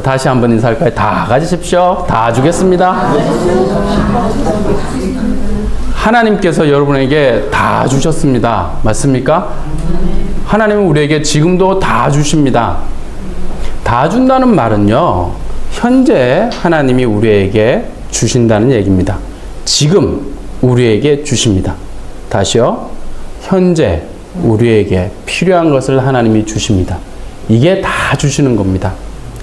다시 한번 인사할까요? 다 가지십시오. 다 주겠습니다. 하나님께서 여러분에게 다 주셨습니다. 맞습니까? 하나님은 우리에게 지금도 다 주십니다. 다 준다는 말은요, 현재 하나님이 우리에게 주신다는 얘기입니다. 지금 우리에게 주십니다. 다시요. 현재 우리에게 필요한 것을 하나님이 주십니다. 이게 다 주시는 겁니다.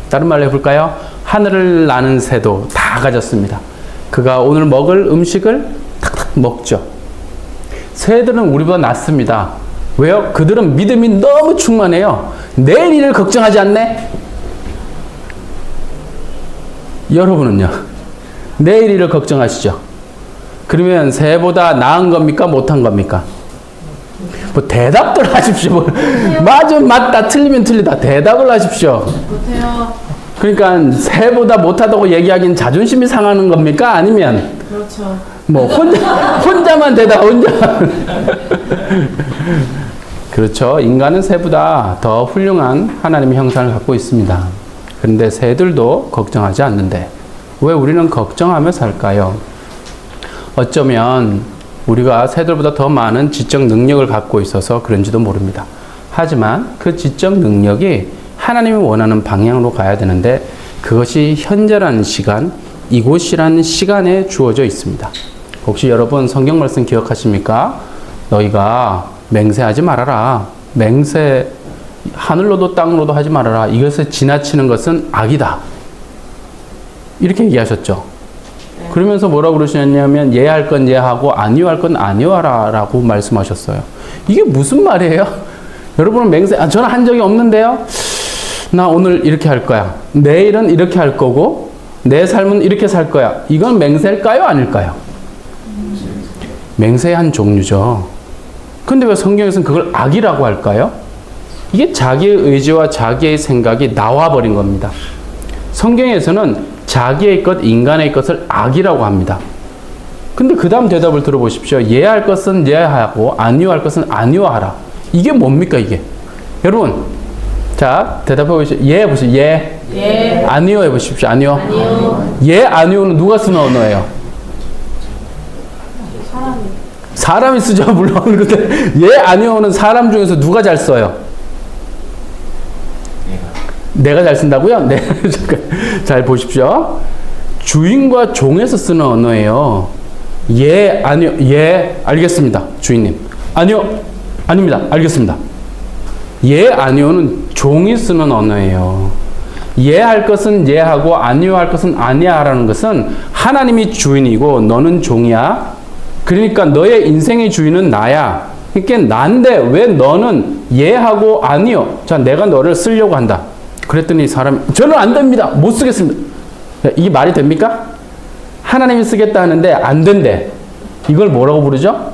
다른 말로 해볼까요? 하늘을 나는 새도 다 가졌습니다. 그가 오늘 먹을 음식을 탁탁 먹죠. 새들은 우리보다 낫습니다. 왜요? 그들은 믿음이 너무 충만해요. 내일 일을 걱정하지 않네? 여러분은요? 내일 일을 걱정하시죠? 그러면 새보다 나은 겁니까? 못한 겁니까? 뭐 대답들 하십시오. 맞으면 맞다, 틀리면 틀리다. 대답을 하십시오. 못해요. 그러니까 새보다 못하다고 얘기하기는 자존심이 상하는 겁니까? 아니면 그렇죠. 뭐 혼자만 대답, 혼자. 그렇죠. 인간은 새보다 더 훌륭한 하나님의 형상을 갖고 있습니다. 그런데 새들도 걱정하지 않는데 왜 우리는 걱정하며 살까요? 어쩌면 우리가 새들보다 더 많은 지적 능력을 갖고 있어서 그런지도 모릅니다. 하지만 그 지적 능력이 하나님이 원하는 방향으로 가야 되는데 그것이 현재라는 시간, 이곳이라는 시간에 주어져 있습니다. 혹시 여러분 성경 말씀 기억하십니까? 너희가 맹세하지 말아라. 맹세 하늘로도 땅으로도 하지 말아라. 이것을 지나치는 것은 악이다. 이렇게 얘기하셨죠. 그러면서 뭐라고 그러시냐면 예할 건 예하고 아니할 건 아니하라 라고 말씀하셨어요. 이게 무슨 말이에요? 여러분은 맹세, 저는 한 적이 없는데요. 나 오늘 이렇게 할 거야. 내일은 이렇게 할 거고 내 삶은 이렇게 살 거야. 이건 맹세일까요? 아닐까요? 맹세의 한 종류죠. 근데 왜 성경에서는 그걸 악이라고 할까요? 이게 자기의 의지와 자기의 생각이 나와버린 겁니다. 성경에서는 자기의 것, 인간의 것을 악이라고 합니다. 근데 그 다음 대답을 들어보십시오. 예할 것은 예하고 아니할 것은 아니하라. 이게 뭡니까 이게? 여러분, 자 대답해 보십시오. 예 해보십시오. 예. 예. 아니요 해보십시오. 아니요. 아니요. 예, 아니요는 누가 쓰는 언어예요? 사람이 쓰죠. 물론. 그런데 예, 아니요는 사람 중에서 누가 잘 써요? 내가 잘 쓴다고요? 네. 잘 보십시오. 주인과 종에서 쓰는 언어예요. 예, 아니요. 예, 알겠습니다. 주인님. 아니요. 아닙니다. 알겠습니다. 예, 아니요는 종이 쓰는 언어예요. 예할 것은 예하고 아니요 할 것은 아니야 하라는 것은 하나님이 주인이고 너는 종이야. 그러니까 너의 인생의 주인은 나야. 그러니까 난데 왜 너는 예하고 아니요. 자, 내가 너를 쓰려고 한다. 그랬더니 사람이 저는 안 됩니다. 못 쓰겠습니다. 이게 말이 됩니까? 하나님이 쓰겠다 하는데 안 된대. 이걸 뭐라고 부르죠?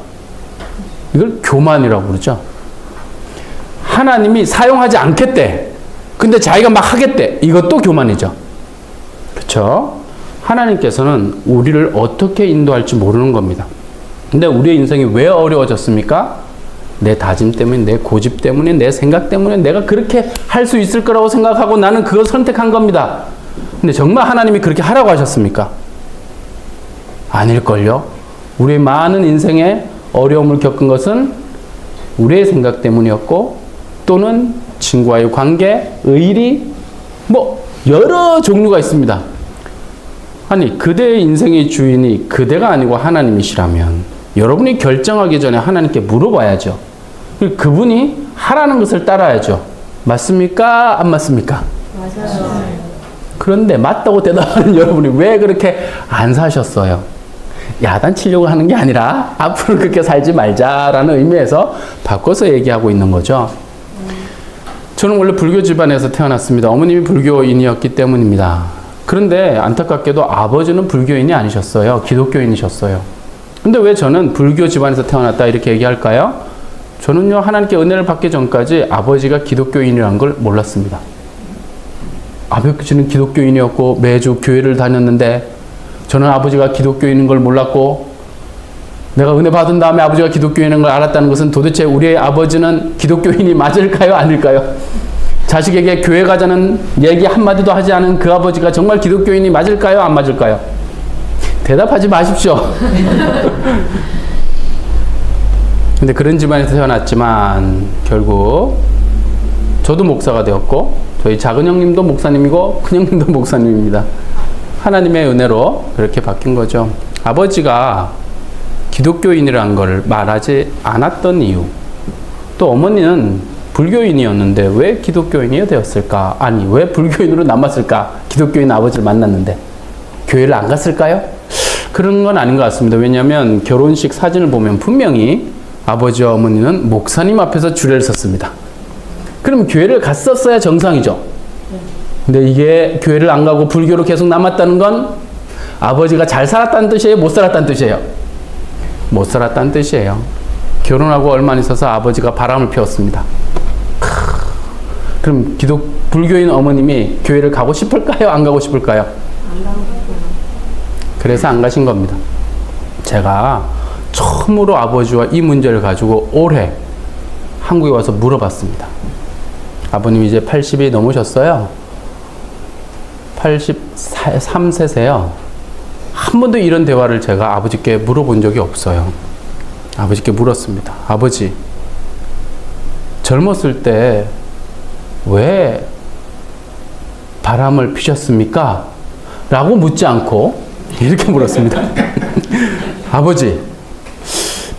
이걸 교만이라고 부르죠. 하나님이 사용하지 않겠대. 근데 자기가 막 하겠대. 이것도 교만이죠. 그렇죠? 하나님께서는 우리를 어떻게 인도할지 모르는 겁니다. 근데 우리의 인생이 왜 어려워졌습니까? 내 다짐 때문에, 내 고집 때문에, 내 생각 때문에 내가 그렇게 할 수 있을 거라고 생각하고 나는 그걸 선택한 겁니다. 근데 정말 하나님이 그렇게 하라고 하셨습니까? 아닐걸요? 우리의 많은 인생에 어려움을 겪은 것은 우리의 생각 때문이었고 또는 친구와의 관계, 의리, 뭐 여러 종류가 있습니다. 아니 그대의 인생의 주인이 그대가 아니고 하나님이시라면 여러분이 결정하기 전에 하나님께 물어봐야죠. 그분이 하라는 것을 따라야죠. 맞습니까? 안 맞습니까? 맞아요. 그런데 맞다고 대답하는 여러분이 왜 그렇게 안 사셨어요? 야단치려고 하는 게 아니라 앞으로 그렇게 살지 말자라는 의미에서 바꿔서 얘기하고 있는 거죠. 저는 원래 불교 집안에서 태어났습니다. 어머님이 불교인이었기 때문입니다. 그런데 안타깝게도 아버지는 불교인이 아니셨어요. 기독교인이셨어요. 근데 왜 저는 불교 집안에서 태어났다 이렇게 얘기할까요? 저는요, 하나님께 은혜를 받기 전까지 아버지가 기독교인이라는 걸 몰랐습니다. 아버지는 기독교인이었고 매주 교회를 다녔는데 저는 아버지가 기독교인인 걸 몰랐고 내가 은혜 받은 다음에 아버지가 기독교인인 걸 알았다는 것은 도대체 우리의 아버지는 기독교인이 맞을까요? 아닐까요? 자식에게 교회 가자는 얘기 한마디도 하지 않은 그 아버지가 정말 기독교인이 맞을까요? 안 맞을까요? 대답하지 마십시오. 근데 그런 집안에서 태어났지만 결국 저도 목사가 되었고 저희 작은 형님도 목사님이고 큰 형님도 목사님입니다. 하나님의 은혜로 그렇게 바뀐 거죠. 아버지가 기독교인이라는 걸 말하지 않았던 이유, 또 어머니는 불교인이었는데 왜 기독교인이 되었을까? 아니, 왜 불교인으로 남았을까? 기독교인 아버지를 만났는데 교회를 안 갔을까요? 그런 건 아닌 것 같습니다. 왜냐하면 결혼식 사진을 보면 분명히 아버지와 어머니는 목사님 앞에서 주례를 섰습니다. 그럼 교회를 갔었어야 정상이죠. 근데 이게 교회를 안 가고 불교로 계속 남았다는 건 아버지가 잘 살았다는 뜻이에요? 못 살았다는 뜻이에요? 못 살았다는 뜻이에요. 결혼하고 얼마 안 있어서 아버지가 바람을 피웠습니다. 그럼 불교인 어머님이 교회를 가고 싶을까요? 안 가고 싶을까요? 그래서 안 가신 겁니다. 제가 처음으로 아버지와 이 문제를 가지고 올해 한국에 와서 물어봤습니다. 아버님이 이제 80이 넘으셨어요. 83세세요. 한 번도 이런 대화를 제가 아버지께 물어본 적이 없어요. 아버지께 물었습니다. 아버지, 젊었을 때 왜 바람을 피셨습니까? 라고 묻지 않고 이렇게 물었습니다. 아버지,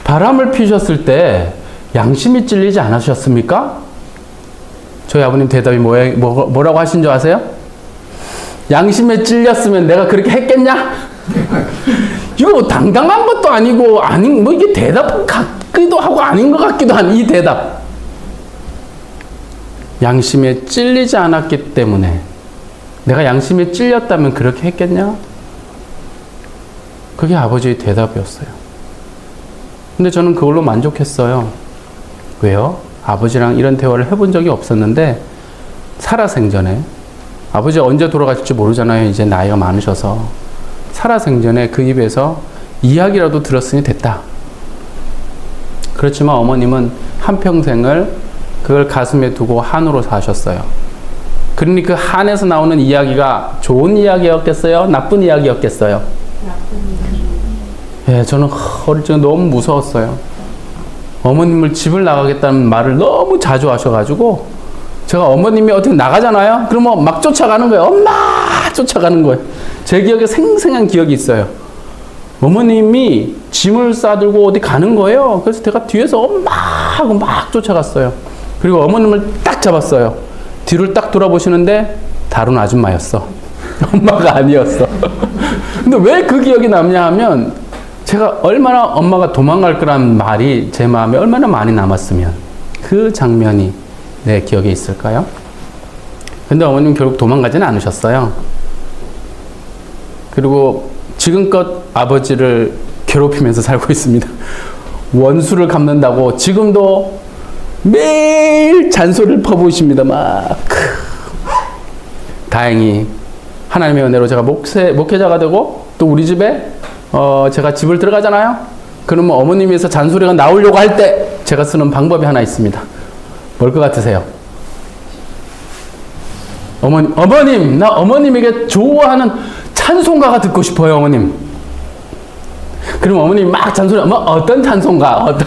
바람을 피셨을 때 양심이 찔리지 않으셨습니까? 저희 아버님 대답이 뭐라고 하신 줄 아세요? 양심에 찔렸으면 내가 그렇게 했겠냐? 이거 뭐 당당한 것도 아니고, 뭐 이게 대답 같기도 하고 아닌 것 같기도 한 이 대답. 양심에 찔리지 않았기 때문에 내가 양심에 찔렸다면 그렇게 했겠냐? 그게 아버지의 대답이었어요. 근데 저는 그걸로 만족했어요. 왜요? 아버지랑 이런 대화를 해본 적이 없었는데 살아생전에, 아버지가 언제 돌아가실지 모르잖아요. 이제 나이가 많으셔서. 살아생전에 그 입에서 이야기라도 들었으니 됐다. 그렇지만 어머님은 한평생을 그걸 가슴에 두고 한으로 사셨어요. 그러니 그 한에서 나오는 이야기가 좋은 이야기였겠어요? 나쁜 이야기였겠어요? 예, 저는 어릴 적에 너무 무서웠어요. 어머님을 집을 나가겠다는 말을 너무 자주 하셔가지고 제가 어머님이 어떻게 나가잖아요? 그러면 막 쫓아가는 거예요. 엄마! 쫓아가는 거예요. 제 기억에 생생한 기억이 있어요. 어머님이 짐을 싸들고 어디 가는 거예요. 그래서 제가 뒤에서 엄마! 하고 막 쫓아갔어요. 그리고 어머님을 딱 잡았어요. 뒤를 딱 돌아보시는데 다른 아줌마였어. 엄마가 아니었어. 근데 왜 그 기억이 남냐 하면 제가 얼마나 엄마가 도망갈 거란 말이 제 마음에 얼마나 많이 남았으면 그 장면이 내 기억에 있을까요? 근데 어머님 결국 도망가지는 않으셨어요. 그리고 지금껏 아버지를 괴롭히면서 살고 있습니다. 원수를 갚는다고 지금도 매일 잔소리를 퍼부으십니다. 막. 다행히 하나님의 은혜로 제가 목회자가 되고 또 우리 집에 제가 집을 들어가잖아요. 그러면 어머님에서 잔소리가 나오려고 할 때 제가 쓰는 방법이 하나 있습니다. 뭘 것 같으세요? 어머님, 나 어머님에게 좋아하는 찬송가가 듣고 싶어요, 어머님. 그럼 어머님이 막 잔소리, 어떤 찬송가?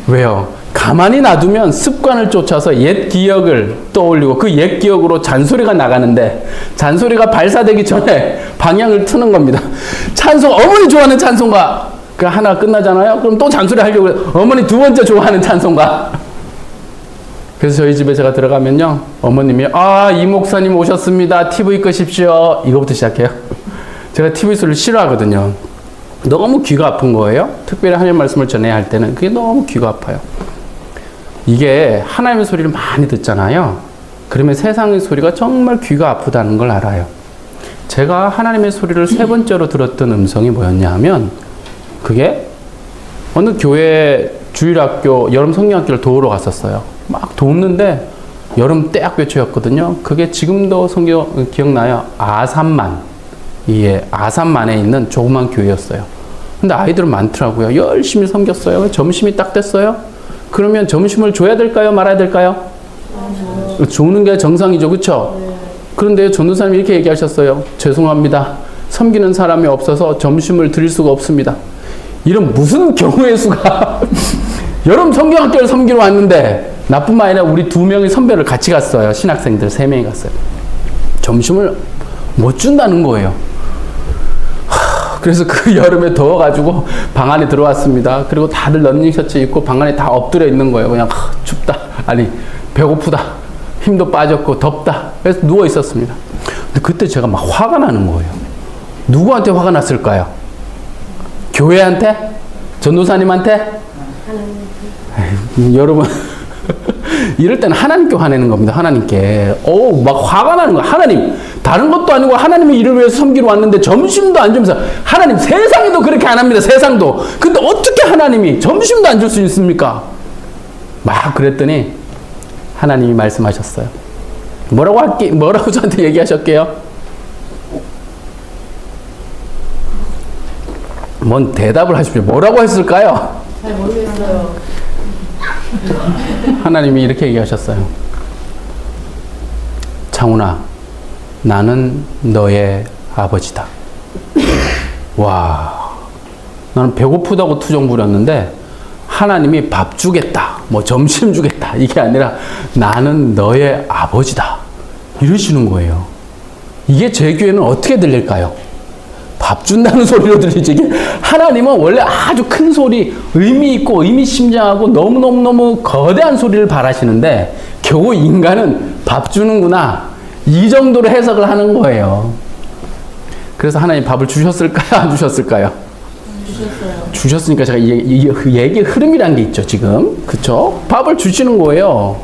왜요? 가만히 놔두면 습관을 쫓아서 옛 기억을 떠올리고 그 옛 기억으로 잔소리가 나가는데 잔소리가 발사되기 전에 방향을 트는 겁니다. 어머니 좋아하는 찬송가 그 하나 끝나잖아요. 그럼 또 잔소리 하려고 해요. 어머니 두 번째 좋아하는 찬송가. 그래서 저희 집에 제가 들어가면요, 어머님이 이 목사님 오셨습니다. TV 끄십시오. 이거부터 시작해요. 제가 TV 소리를 싫어하거든요. 너무 귀가 아픈 거예요. 특별히 하나님 말씀을 전해야 할 때는 그게 너무 귀가 아파요. 이게 하나님의 소리를 많이 듣잖아요. 그러면 세상의 소리가 정말 귀가 아프다는 걸 알아요. 제가 하나님의 소리를 세 번째로 들었던 음성이 뭐였냐 하면 그게 어느 교회 주일학교 여름 성경학교를 도우러 갔었어요. 막 돕는데 여름 떼학교초였거든요. 그게 지금도 성경 기억나요. 아산만. 아산만에 있는 조그만 교회였어요. 근데 아이들은 많더라고요. 열심히 섬겼어요. 점심이 딱 됐어요. 그러면 점심을 줘야 될까요? 말아야 될까요? 주는 게 정상이죠. 그렇죠? 그런데 전도사님이 이렇게 얘기하셨어요. 죄송합니다. 섬기는 사람이 없어서 점심을 드릴 수가 없습니다. 이런 무슨 경우의 수가 여름 성경학교를 섬기러 왔는데 나뿐만 아니라 우리 2명의 선배를 같이 갔어요. 신학생들 3명이 갔어요. 점심을 못 준다는 거예요. 그래서 그 여름에 더워가지고 방 안에 들어왔습니다. 그리고 다들 런닝셔츠 입고 방 안에 다 엎드려 있는 거예요. 그냥 춥다. 아니 배고프다. 힘도 빠졌고 덥다. 그래서 누워 있었습니다. 근데 그때 제가 막 화가 나는 거예요. 누구한테 화가 났을까요? 교회한테? 전도사님한테? 여러분 이럴 때는 하나님께 화내는 겁니다. 하나님께. 막 화가 나는 거야. 하나님, 다른 것도 아니고 하나님의 일을 위해서 섬기러 왔는데 점심도 안 주면서 하나님, 세상에도 그렇게 안 합니다. 세상도. 근데 어떻게 하나님이 점심도 안 줄 수 있습니까? 막 그랬더니 하나님이 말씀하셨어요. 뭐라고 저한테 얘기하셨게요? 뭔 대답을 하십시오. 뭐라고 했을까요? 잘 모르겠어요. 하나님이 이렇게 얘기하셨어요. 창훈아, 나는 너의 아버지다. 와, 나는 배고프다고 투정 부렸는데 하나님이 밥 주겠다, 뭐 점심 주겠다, 이게 아니라 나는 너의 아버지다, 이러시는 거예요. 이게 제 귀에는 어떻게 들릴까요? 밥 준다는 소리로 들리지. 이게 하나님은 원래 아주 큰 소리, 의미 있고 의미심장하고 너무너무 거대한 소리를 바라시는데 겨우 인간은 밥 주는구나, 이 정도로 해석을 하는 거예요. 그래서 하나님 밥을 주셨을까요? 안 주셨을까요? 주셨어요. 주셨으니까 제가 이 얘기의 흐름이란 게 있죠, 지금. 그쵸? 밥을 주시는 거예요.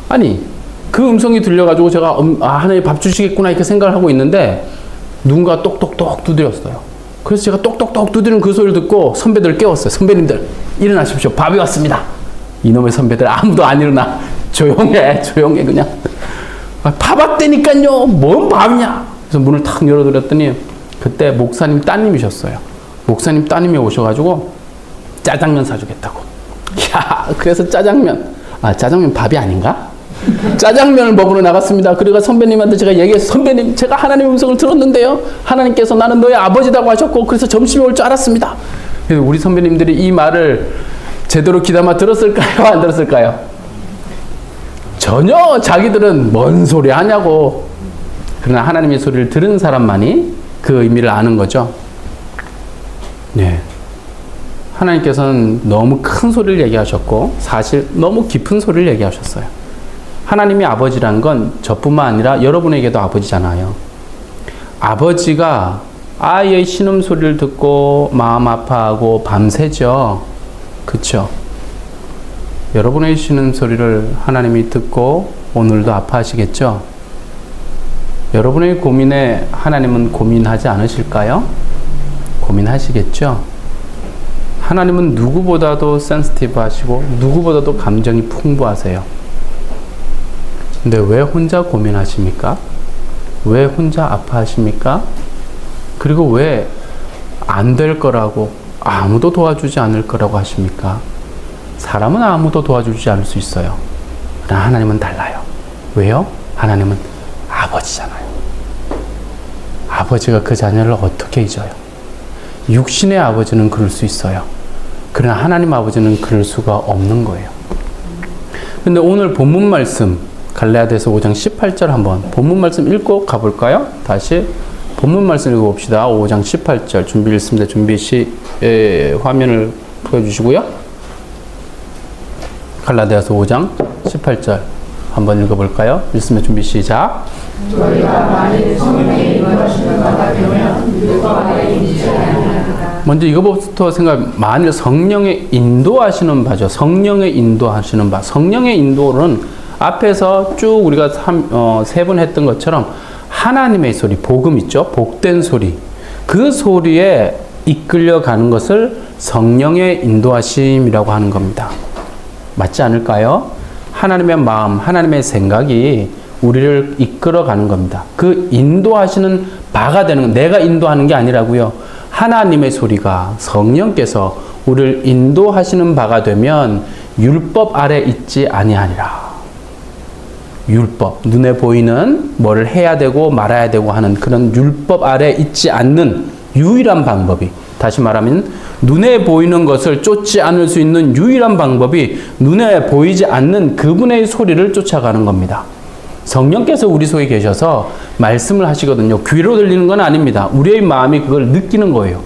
아니, 그 음성이 들려가지고 제가 하나님 밥 주시겠구나 이렇게 생각을 하고 있는데 누군가 똑똑똑 두드렸어요. 그래서 제가 똑똑똑 두드리는 그 소리를 듣고 선배들을 깨웠어요. 선배님들, 일어나십시오. 밥이 왔습니다. 이놈의 선배들 아무도 안 일어나. 조용해 그냥. 밥 왔다니까요. 뭔 밥이냐. 그래서 문을 탁 열어드렸더니 그때 목사님 따님이셨어요. 목사님 따님이 오셔가지고 짜장면 사주겠다고. 야, 그래서 짜장면 밥이 아닌가? 짜장면을 먹으러 나갔습니다. 그리고 선배님한테 제가 얘기했어요. 선배님, 제가 하나님의 음성을 들었는데요, 하나님께서 나는 너의 아버지라고 하셨고 그래서 점심이 올 줄 알았습니다. 그래서 우리 선배님들이 이 말을 제대로 귀담아 들었을까요? 안 들었을까요? 전혀 자기들은 뭔 소리 하냐고. 그러나 하나님의 소리를 들은 사람만이 그 의미를 아는 거죠. 네. 하나님께서는 너무 큰 소리를 얘기하셨고 사실 너무 깊은 소리를 얘기하셨어요. 하나님이 아버지란 건 저뿐만 아니라 여러분에게도 아버지잖아요. 아버지가 아이의 신음소리를 듣고 마음 아파하고 밤새죠. 그쵸? 여러분의 신음소리를 하나님이 듣고 오늘도 아파하시겠죠? 여러분의 고민에 하나님은 고민하지 않으실까요? 고민하시겠죠? 하나님은 누구보다도 센시티브 하시고 누구보다도 감정이 풍부하세요. 근데 왜 혼자 고민하십니까? 왜 혼자 아파하십니까? 그리고 왜 안 될 거라고, 아무도 도와주지 않을 거라고 하십니까? 사람은 아무도 도와주지 않을 수 있어요. 그러나 하나님은 달라요. 왜요? 하나님은 아버지잖아요. 아버지가 그 자녀를 어떻게 잊어요? 육신의 아버지는 그럴 수 있어요. 그러나 하나님 아버지는 그럴 수가 없는 거예요. 근데 오늘 본문 말씀 갈라디아서 5장 18절 한번 본문 말씀 읽고 가볼까요? 다시 본문 말씀 읽어봅시다. 5장 18절 준비 읽습니다. 준비 화면을 보여주시고요. 갈라디아서 5장 18절 한번 읽어볼까요? 읽습니다. 준비 시작. 저희가 만일 성령의 인도하시는 바가 되면 누가 나의 인지를 아니하리라. 먼저 이거부터 만일 성령의 인도하시는 바죠. 성령의 인도하시는 바. 성령의 인도는 앞에서 쭉 우리가 세 번 했던 것처럼 하나님의 소리, 복음 있죠? 복된 소리. 그 소리에 이끌려가는 것을 성령의 인도하심이라고 하는 겁니다. 맞지 않을까요? 하나님의 마음, 하나님의 생각이 우리를 이끌어가는 겁니다. 그 인도하시는 바가 되는 건 내가 인도하는 게 아니라고요. 하나님의 소리가 성령께서 우리를 인도하시는 바가 되면 율법 아래 있지 아니하니라. 율법, 눈에 보이는 뭐를 해야 되고 말아야 되고 하는 그런 율법 아래 있지 않는 유일한 방법이, 다시 말하면 눈에 보이는 것을 쫓지 않을 수 있는 유일한 방법이 눈에 보이지 않는 그분의 소리를 쫓아가는 겁니다. 성령께서 우리 속에 계셔서 말씀을 하시거든요. 귀로 들리는 건 아닙니다. 우리의 마음이 그걸 느끼는 거예요.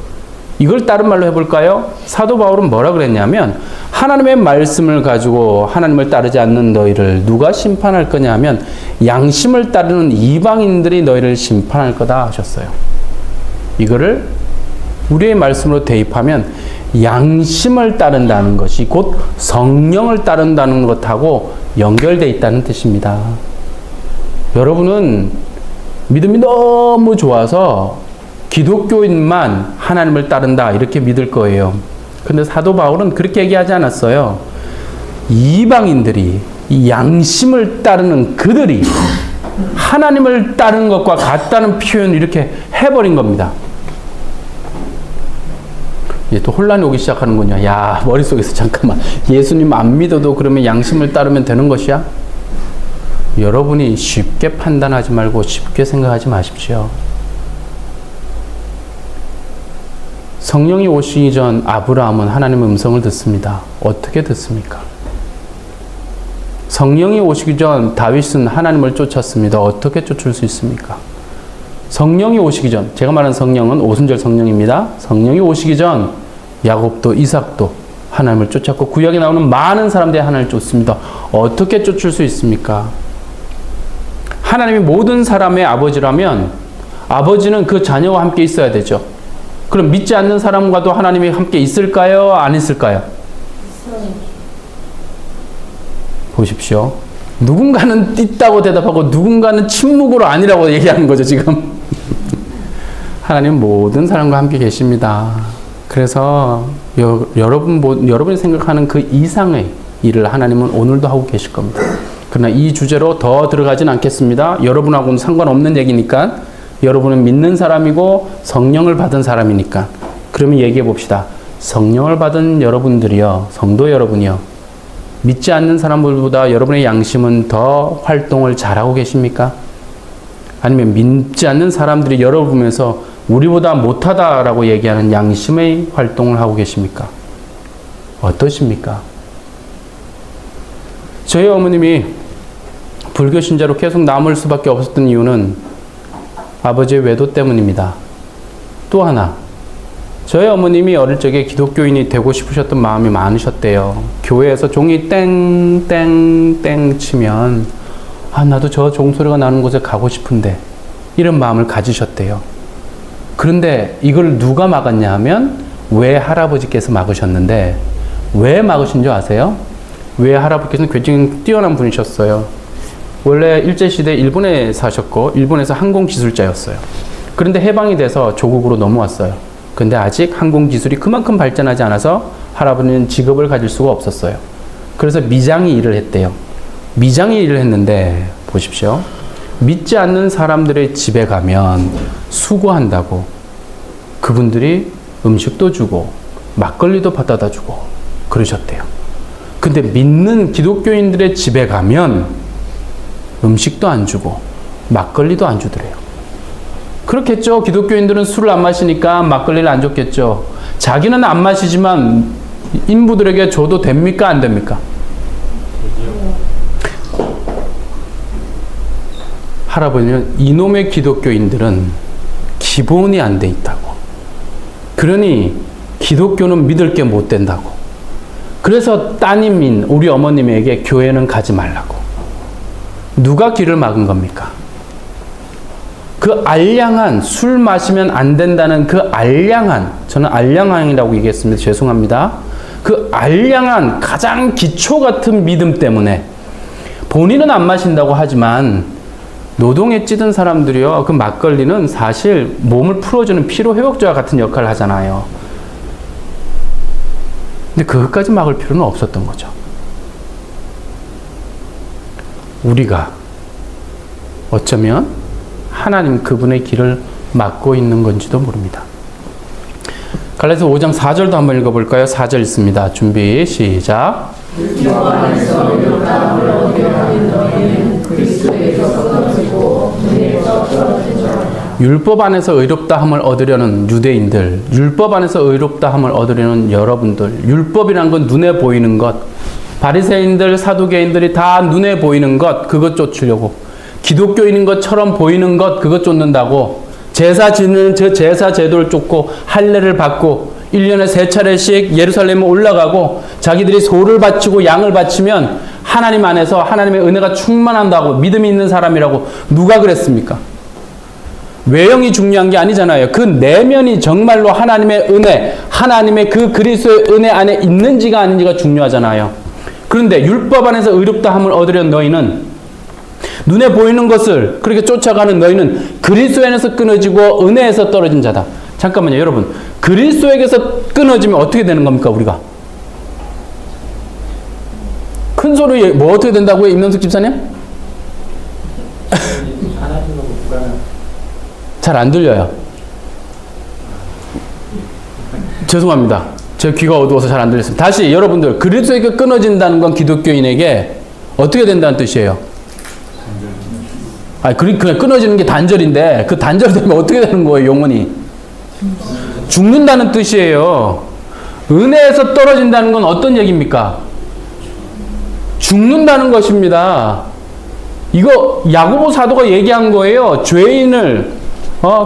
이걸 다른 말로 해볼까요? 사도 바울은 뭐라 그랬냐면, 하나님의 말씀을 가지고 하나님을 따르지 않는 너희를 누가 심판할 거냐 하면 양심을 따르는 이방인들이 너희를 심판할 거다 하셨어요. 이거를 우리의 말씀으로 대입하면 양심을 따른다는 것이 곧 성령을 따른다는 것하고 연결되어 있다는 뜻입니다. 여러분은 믿음이 너무 좋아서 기독교인만 하나님을 따른다 이렇게 믿을 거예요. 근데 사도 바울은 그렇게 얘기하지 않았어요. 이방인들이, 이 양심을 따르는 그들이 하나님을 따르는 것과 같다는 표현을 이렇게 해버린 겁니다. 이제 또 혼란이 오기 시작하는군요. 야, 머릿속에서 잠깐만, 예수님 안 믿어도 그러면 양심을 따르면 되는 것이야? 여러분이 쉽게 판단하지 말고 쉽게 생각하지 마십시오. 성령이 오시기 전 아브라함은 하나님의 음성을 듣습니다. 어떻게 듣습니까? 성령이 오시기 전 다윗은 하나님을 쫓았습니다. 어떻게 쫓을 수 있습니까? 성령이 오시기 전, 제가 말한 성령은 오순절 성령입니다. 성령이 오시기 전 야곱도 이삭도 하나님을 쫓았고, 구약에 나오는 많은 사람들이 하나님을 쫓습니다. 어떻게 쫓을 수 있습니까? 하나님이 모든 사람의 아버지라면 아버지는 그 자녀와 함께 있어야 되죠. 그럼 믿지 않는 사람과도 하나님이 함께 있을까요? 안 있을까요? 보십시오. 누군가는 있다고 대답하고 누군가는 침묵으로 아니라고 얘기하는 거죠, 지금. 하나님은 모든 사람과 함께 계십니다. 그래서 여러분이 생각하는 그 이상의 일을 하나님은 오늘도 하고 계실 겁니다. 그러나 이 주제로 더 들어가진 않겠습니다. 여러분하고는 상관없는 얘기니까. 여러분은 믿는 사람이고 성령을 받은 사람이니까. 그러면 얘기해 봅시다. 성령을 받은 여러분들이요, 성도 여러분이요, 믿지 않는 사람들보다 여러분의 양심은 더 활동을 잘하고 계십니까? 아니면 믿지 않는 사람들이 여러분에서 우리보다 못하다라고 얘기하는 양심의 활동을 하고 계십니까? 어떠십니까? 저희 어머님이 불교 신자로 계속 남을 수밖에 없었던 이유는 아버지의 외도 때문입니다. 또 하나, 저희 어머님이 어릴 적에 기독교인이 되고 싶으셨던 마음이 많으셨대요. 교회에서 종이 땡땡땡 치면 나도 저 종소리가 나는 곳에 가고 싶은데, 이런 마음을 가지셨대요. 그런데 이걸 누가 막았냐 하면 외할아버지께서 막으셨는데, 왜 막으신 줄 아세요? 외할아버지께서는 굉장히 뛰어난 분이셨어요. 원래 일제시대 일본에 사셨고 일본에서 항공기술자였어요. 그런데 해방이 돼서 조국으로 넘어왔어요. 근데 아직 항공기술이 그만큼 발전하지 않아서 할아버지는 직업을 가질 수가 없었어요. 그래서 미장이 일을 했대요. 미장이 일을 했는데 보십시오. 믿지 않는 사람들의 집에 가면 수고한다고 그분들이 음식도 주고 막걸리도 받아다 주고 그러셨대요. 근데 믿는 기독교인들의 집에 가면 음식도 안 주고 막걸리도 안 주더래요. 그렇겠죠. 기독교인들은 술을 안 마시니까 막걸리를 안 줬겠죠. 자기는 안 마시지만 인부들에게 줘도 됩니까? 안 됩니까? 할아버지는 이놈의 기독교인들은 기본이 안 돼 있다고. 그러니 기독교는 믿을 게 못 된다고. 그래서 따님인 우리 어머님에게 교회는 가지 말라고. 누가 길을 막은 겁니까? 그 알량한, 술 마시면 안 된다는 그 알량한, 저는 알량한이라고 얘기했습니다. 죄송합니다. 그 알량한 가장 기초 같은 믿음 때문에 본인은 안 마신다고 하지만 노동에 찌든 사람들이요, 그 막걸리는 사실 몸을 풀어주는 피로회복제와 같은 역할을 하잖아요. 근데 그것까지 막을 필요는 없었던 거죠. 우리가 어쩌면 하나님 그분의 길을 막고 있는 건지도 모릅니다. 갈라디아서 5장 4절도 한번 읽어볼까요? 4절 있습니다. 준비 시작. 그리스도 안에서 율법을 얻게 하는 너희는 그리스도 율법 안에서 의롭다함을 얻으려는 유대인들, 율법 안에서 의롭다함을 얻으려는 여러분들, 율법이란 건 눈에 보이는 것, 바리새인들, 사두개인들이 다 눈에 보이는 것, 그것 쫓으려고, 기독교인인 것처럼 보이는 것, 그것 쫓는다고, 제사 지는 저 제사 제도를 쫓고 할례를 받고 1년에 3차례씩 예루살렘에 올라가고 자기들이 소를 바치고 양을 바치면 하나님 안에서 하나님의 은혜가 충만한다고, 믿음이 있는 사람이라고 누가 그랬습니까? 외형이 중요한 게 아니잖아요. 그 내면이 정말로 하나님의 은혜, 하나님의 그 그리스도의 은혜 안에 있는지가 아닌지가 중요하잖아요. 그런데 율법 안에서 의롭다함을 얻으려는 너희는, 눈에 보이는 것을 그렇게 쫓아가는 너희는 그리스도 안에서 끊어지고 은혜에서 떨어진 자다. 잠깐만요, 여러분. 그리스도에게서 끊어지면 어떻게 되는 겁니까, 우리가? 큰 소리, 뭐 어떻게 된다고요, 임명숙 집사님? 잘 안 들려요. 죄송합니다. 제 귀가 어두워서 잘 안 들렸습니다. 다시 여러분들, 그리스도에게 끊어진다는 건 기독교인에게 어떻게 된다는 뜻이에요? 아니, 그냥 끊어지는 게 단절인데 그 단절되면 어떻게 되는 거예요, 영혼이? 죽는다는 뜻이에요. 은혜에서 떨어진다는 건 어떤 얘기입니까? 죽는다는 것입니다. 이거 야고보 사도가 얘기한 거예요. 죄인을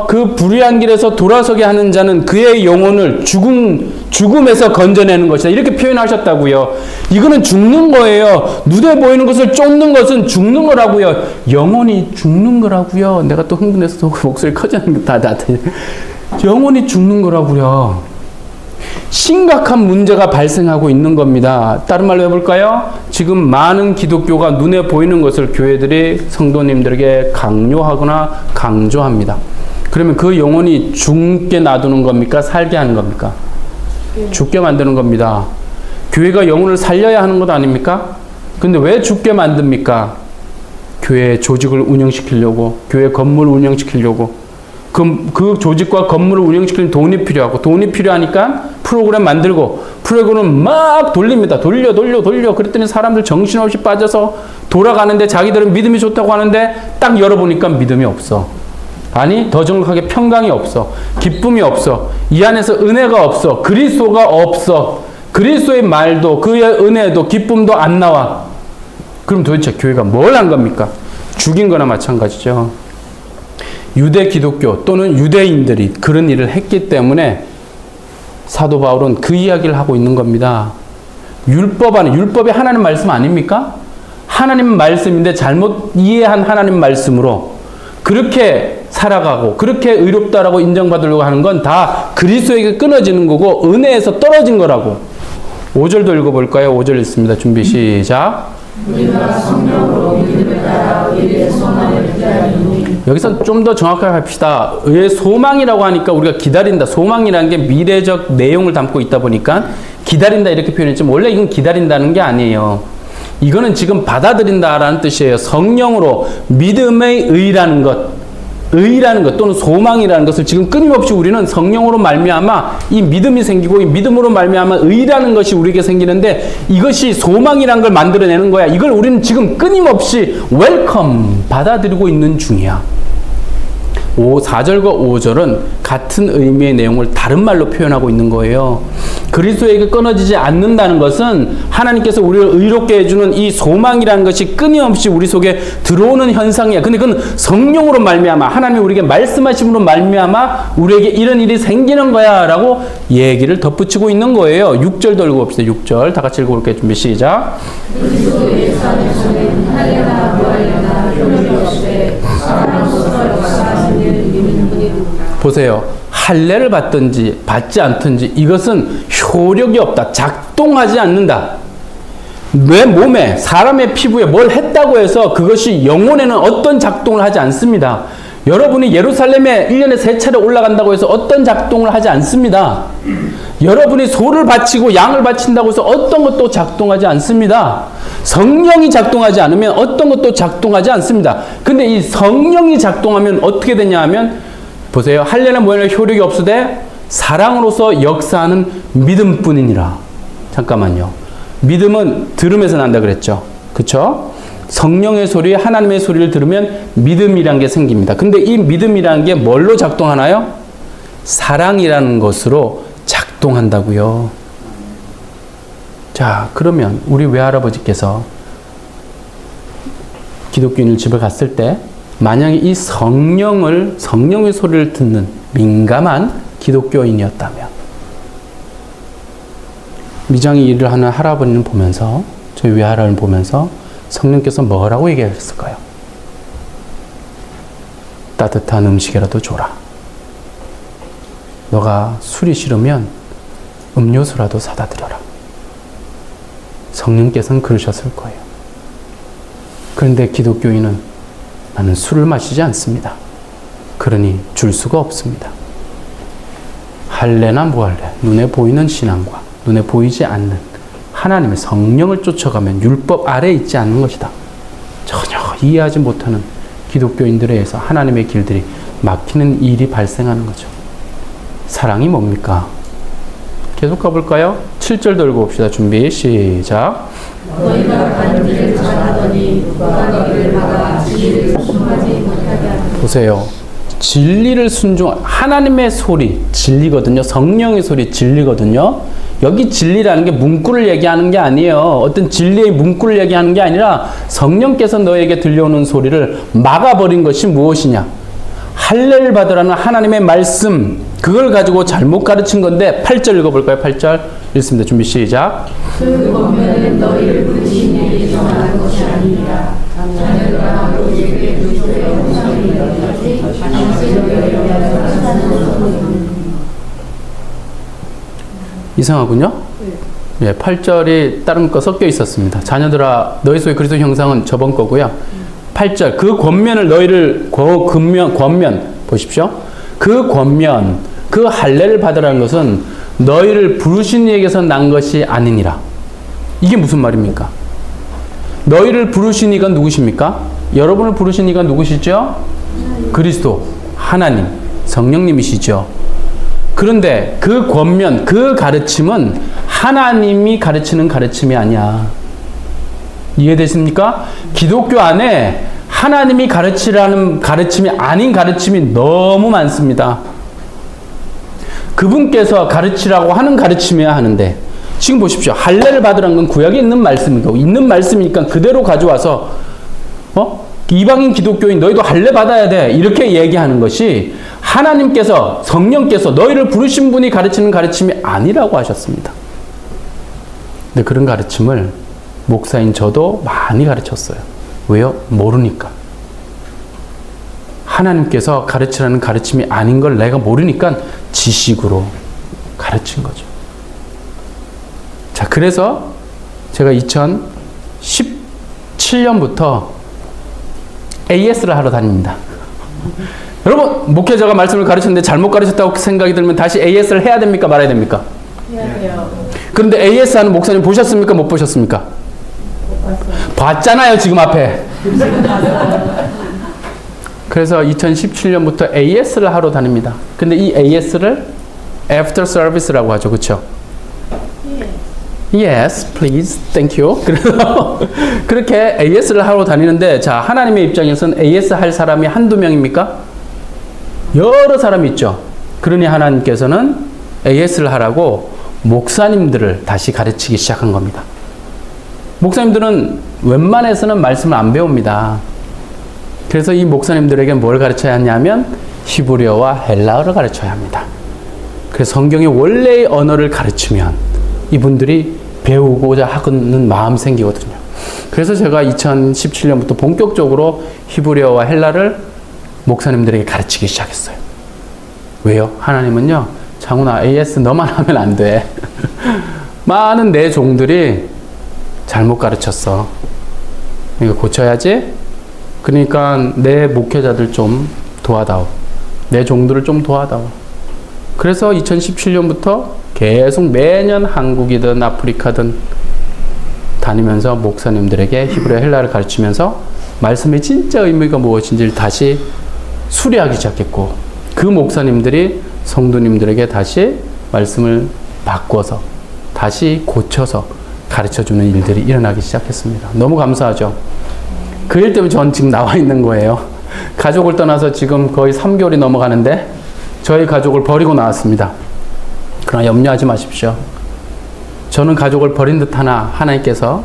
그 불의한 길에서 돌아서게 하는 자는 그의 영혼을 죽음에서 건져내는 것이다. 이렇게 표현하셨다고요. 이거는 죽는 거예요. 눈에 보이는 것을 쫓는 것은 죽는 거라고요. 영혼이 죽는 거라고요. 내가 또 흥분해서 목소리 커지는 거 다 영혼이 죽는 거라고요. 심각한 문제가 발생하고 있는 겁니다. 다른 말로 해볼까요? 지금 많은 기독교가 눈에 보이는 것을 교회들이 성도님들에게 강요하거나 강조합니다. 그러면 그 영혼이 죽게 놔두는 겁니까? 살게 하는 겁니까? 죽게 만드는 겁니다. 교회가 영혼을 살려야 하는 것 아닙니까? 근데 왜 죽게 만듭니까? 교회 조직을 운영시키려고, 교회 건물을 운영시키려고. 그 조직과 건물을 운영시키는 돈이 필요하고, 돈이 필요하니까 프로그램 만들고, 프로그램을 막 돌립니다. 돌려. 그랬더니 사람들 정신없이 빠져서 돌아가는데 자기들은 믿음이 좋다고 하는데 딱 열어보니까 믿음이 없어. 아니, 더 정확하게 평강이 없어. 기쁨이 없어. 이 안에서 은혜가 없어. 그리스도가 없어. 그리스도의 말도, 그의 은혜도, 기쁨도 안 나와. 그럼 도대체 교회가 뭘 한 겁니까? 죽인 거나 마찬가지죠. 유대 기독교 또는 유대인들이 그런 일을 했기 때문에 사도 바울은 그 이야기를 하고 있는 겁니다. 율법이 하나님 말씀 아닙니까? 하나님 말씀인데 잘못 이해한 하나님 말씀으로 그렇게 살아가고 그렇게 의롭다라고 인정받으려고 하는 건 다 그리스도에게 끊어지는 거고 은혜에서 떨어진 거라고. 5절도 읽어볼까요? 5절 읽습니다. 준비 시작. 우리가 성령으로 믿음을 따라 의의 소망을 기다리니. 여기서 좀 더 정확하게 합시다. 의의 소망이라고 하니까 우리가 기다린다. 소망이라는 게 미래적 내용을 담고 있다 보니까 기다린다 이렇게 표현했지만 원래 이건 기다린다는 게 아니에요. 이거는 지금 받아들인다라는 뜻이에요. 성령으로 믿음의 의라는 것 또는 소망이라는 것을 지금 끊임없이 우리는 성령으로 말미암아 이 믿음이 생기고 이 믿음으로 말미암아 의라는 것이 우리에게 생기는데 이것이 소망이라는 걸 만들어내는 거야. 이걸 우리는 지금 끊임없이 웰컴 받아들이고 있는 중이야. 4절과 5절은 같은 의미의 내용을 다른 말로 표현하고 있는 거예요. 그리스도에게 끊어지지 않는다는 것은 하나님께서 우리를 의롭게 해주는 이 소망이라는 것이 끊임없이 우리 속에 들어오는 현상이야. 근데 그건 성령으로 말미암아 하나님이 우리에게 말씀하심으로 말미암아 우리에게 이런 일이 생기는 거야 라고 얘기를 덧붙이고 있는 거예요. 6절도 읽어봅시다. 6절 다 같이 읽어볼게요. 준비 시작. 그리스도의 사명은 할례나 부활이나 효력이 없되 사람으로서 역사하시는 믿는 분이구나. 보세요. 할례를 받든지 받지 않든지 이것은 효력이 없다. 작동하지 않는다. 내 몸에 사람의 피부에 뭘 했다고 해서 그것이 영혼에는 어떤 작동을 하지 않습니다. 여러분이 예루살렘에 1년에 3차례 올라간다고 해서 어떤 작동을 하지 않습니다. 여러분이 소를 바치고 양을 바친다고 해서 어떤 것도 작동하지 않습니다. 성령이 작동하지 않으면 어떤 것도 작동하지 않습니다. 근데 이 성령이 작동하면 어떻게 되냐 하면 보세요. 할례나 모양의 효력이 없으되 사랑으로서 역사하는 믿음뿐이니라. 잠깐만요. 믿음은 들음에서 난다 그랬죠. 그쵸? 성령의 소리, 하나님의 소리를 들으면 믿음이란 게 생깁니다. 근데 이 믿음이라는 게 뭘로 작동하나요? 사랑이라는 것으로 작동한다고요. 자, 그러면 우리 외할아버지께서 기독교인을 집에 갔을 때 만약에 이 성령의 소리를 듣는 민감한 기독교인이었다면 미장이 일을 하는 할아버지를 보면서 저희 외할아버지를 보면서 성령께서 뭐라고 얘기했을까요? 따뜻한 음식이라도 줘라. 너가 술이 싫으면 음료수라도 사다 드려라. 성령께서는 그러셨을 거예요. 그런데 기독교인은 나는 술을 마시지 않습니다. 그러니 줄 수가 없습니다. 할래나 뭐할래? 눈에 보이는 신앙과 눈에 보이지 않는 하나님의 성령을 쫓아가면 율법 아래에 있지 않는 것이다. 전혀 이해하지 못하는 기독교인들에 의해서 하나님의 길들이 막히는 일이 발생하는 거죠. 사랑이 뭡니까? 계속 가볼까요? 7절 들고 봅시다. 준비 시작. 너희가 가는 길을 잘하더니 누가 너희를 막아 진리를 순종하지 못하게 하는 보세요. 진리를 하나님의 소리 진리거든요. 성령의 소리 진리거든요. 여기 진리라는 게 문구를 얘기하는 게 아니에요. 어떤 진리의 문구를 얘기하는 게 아니라 성령께서 너에게 들려오는 소리를 막아버린 것이 무엇이냐? 할례를 받으라는 하나님의 말씀, 그걸 가지고 잘못 가르친 건데 8절 읽어볼까요? 8절 읽습니다. 준비 시작. 그 권면은 너희를 부르신 이에게 정하는 것이 아니니라. 자녀들아 너희에게 그리스도의 영광이 이르기까지 당신을 위하여 사는 이상하군요. 예, 8절이 다른 거 섞여 있었습니다. 자녀들아 너희 속에 그리스도 형상은 저번 거고요. 8절 그 권면을 너희를 권면 보십시오. 그 권면 그 할례를 받으라는 것은 너희를 부르신 이에게서 난 것이 아니니라. 이게 무슨 말입니까? 너희를 부르신 이가 누구십니까? 여러분을 부르신 이가 누구시죠? 그리스도 하나님 성령님이시죠. 그런데 그 권면 그 가르침은 하나님이 가르치는 가르침이 아니야. 이해되십니까? 기독교 안에 하나님이 가르치라는 가르침이 아닌 가르침이 너무 많습니다. 그분께서 가르치라고 하는 가르침이어야 하는데 지금 보십시오. 할례를 받으라는 건 구약에 있는 말씀이고 있는 말씀이니까 그대로 가져와서 이방인 기독교인 너희도 할례 받아야 돼 이렇게 얘기하는 것이 하나님께서 성령께서 너희를 부르신 분이 가르치는 가르침이 아니라고 하셨습니다. 근데 그런 가르침을 목사인 저도 많이 가르쳤어요. 왜요? 모르니까. 하나님께서 가르치라는 가르침이 아닌 걸 내가 모르니까 지식으로 가르친 거죠. 자, 그래서 제가 2017년부터 AS를 하러 다닙니다. 여러분, 목회자가 말씀을 가르쳤는데 잘못 가르쳤다고 생각이 들면 다시 AS를 해야 됩니까? 말아야 됩니까? 해야 돼요. 그런데 AS 하는 목사님 보셨습니까? 못 보셨습니까? 못 봤어요. 봤잖아요, 지금 앞에. 그래서 2017년부터 AS를 하러 다닙니다. 근데 이 AS를 After Service라고 하죠. 그렇죠? Yes, please, thank you. 그래서 그렇게 AS를 하러 다니는데 자, 하나님의 입장에서는 AS 할 사람이 한두 명입니까? 여러 사람이 있죠. 그러니 하나님께서는 AS를 하라고 목사님들을 다시 가르치기 시작한 겁니다. 목사님들은 웬만해서는 말씀을 안 배웁니다. 그래서 이 목사님들에게 뭘 가르쳐야 하냐면 히브리어와 헬라어를 가르쳐야 합니다. 그래서 성경의 원래의 언어를 가르치면 이분들이 배우고자 하는 마음이 생기거든요. 그래서 제가 2017년부터 본격적으로 히브리어와 헬라를 목사님들에게 가르치기 시작했어요. 왜요? 하나님은요, 장훈아, AS 너만 하면 안 돼. 많은 내 종들이 잘못 가르쳤어. 이거 고쳐야지. 그러니까 내 목회자들 좀 도와다오. 내 종들을 좀 도와다오. 그래서 2017년부터 계속 매년 한국이든 아프리카든 다니면서 목사님들에게 히브리어 헬라를 가르치면서 말씀의 진짜 의미가 무엇인지를 다시 수리하기 시작했고 그 목사님들이 성도님들에게 다시 말씀을 바꿔서 다시 고쳐서 가르쳐주는 일들이 일어나기 시작했습니다. 너무 감사하죠. 그 일 때문에 전 지금 나와 있는 거예요. 가족을 떠나서 지금 거의 3개월이 넘어가는데 저희 가족을 버리고 나왔습니다. 그러나 염려하지 마십시오. 저는 가족을 버린 듯 하나 하나님께서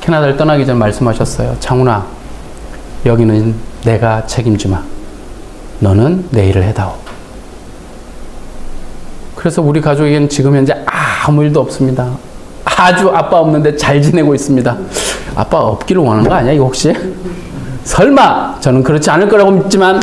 캐나다를 떠나기 전 말씀하셨어요. 창훈아, 여기는 내가 책임지마. 너는 내 일을 해다오. 그래서 우리 가족에게는 지금 현재 아무 일도 없습니다. 아주 아빠 없는데 잘 지내고 있습니다. 아빠 없기를 원하는 거 아니야 이거 혹시? 설마 저는 그렇지 않을 거라고 믿지만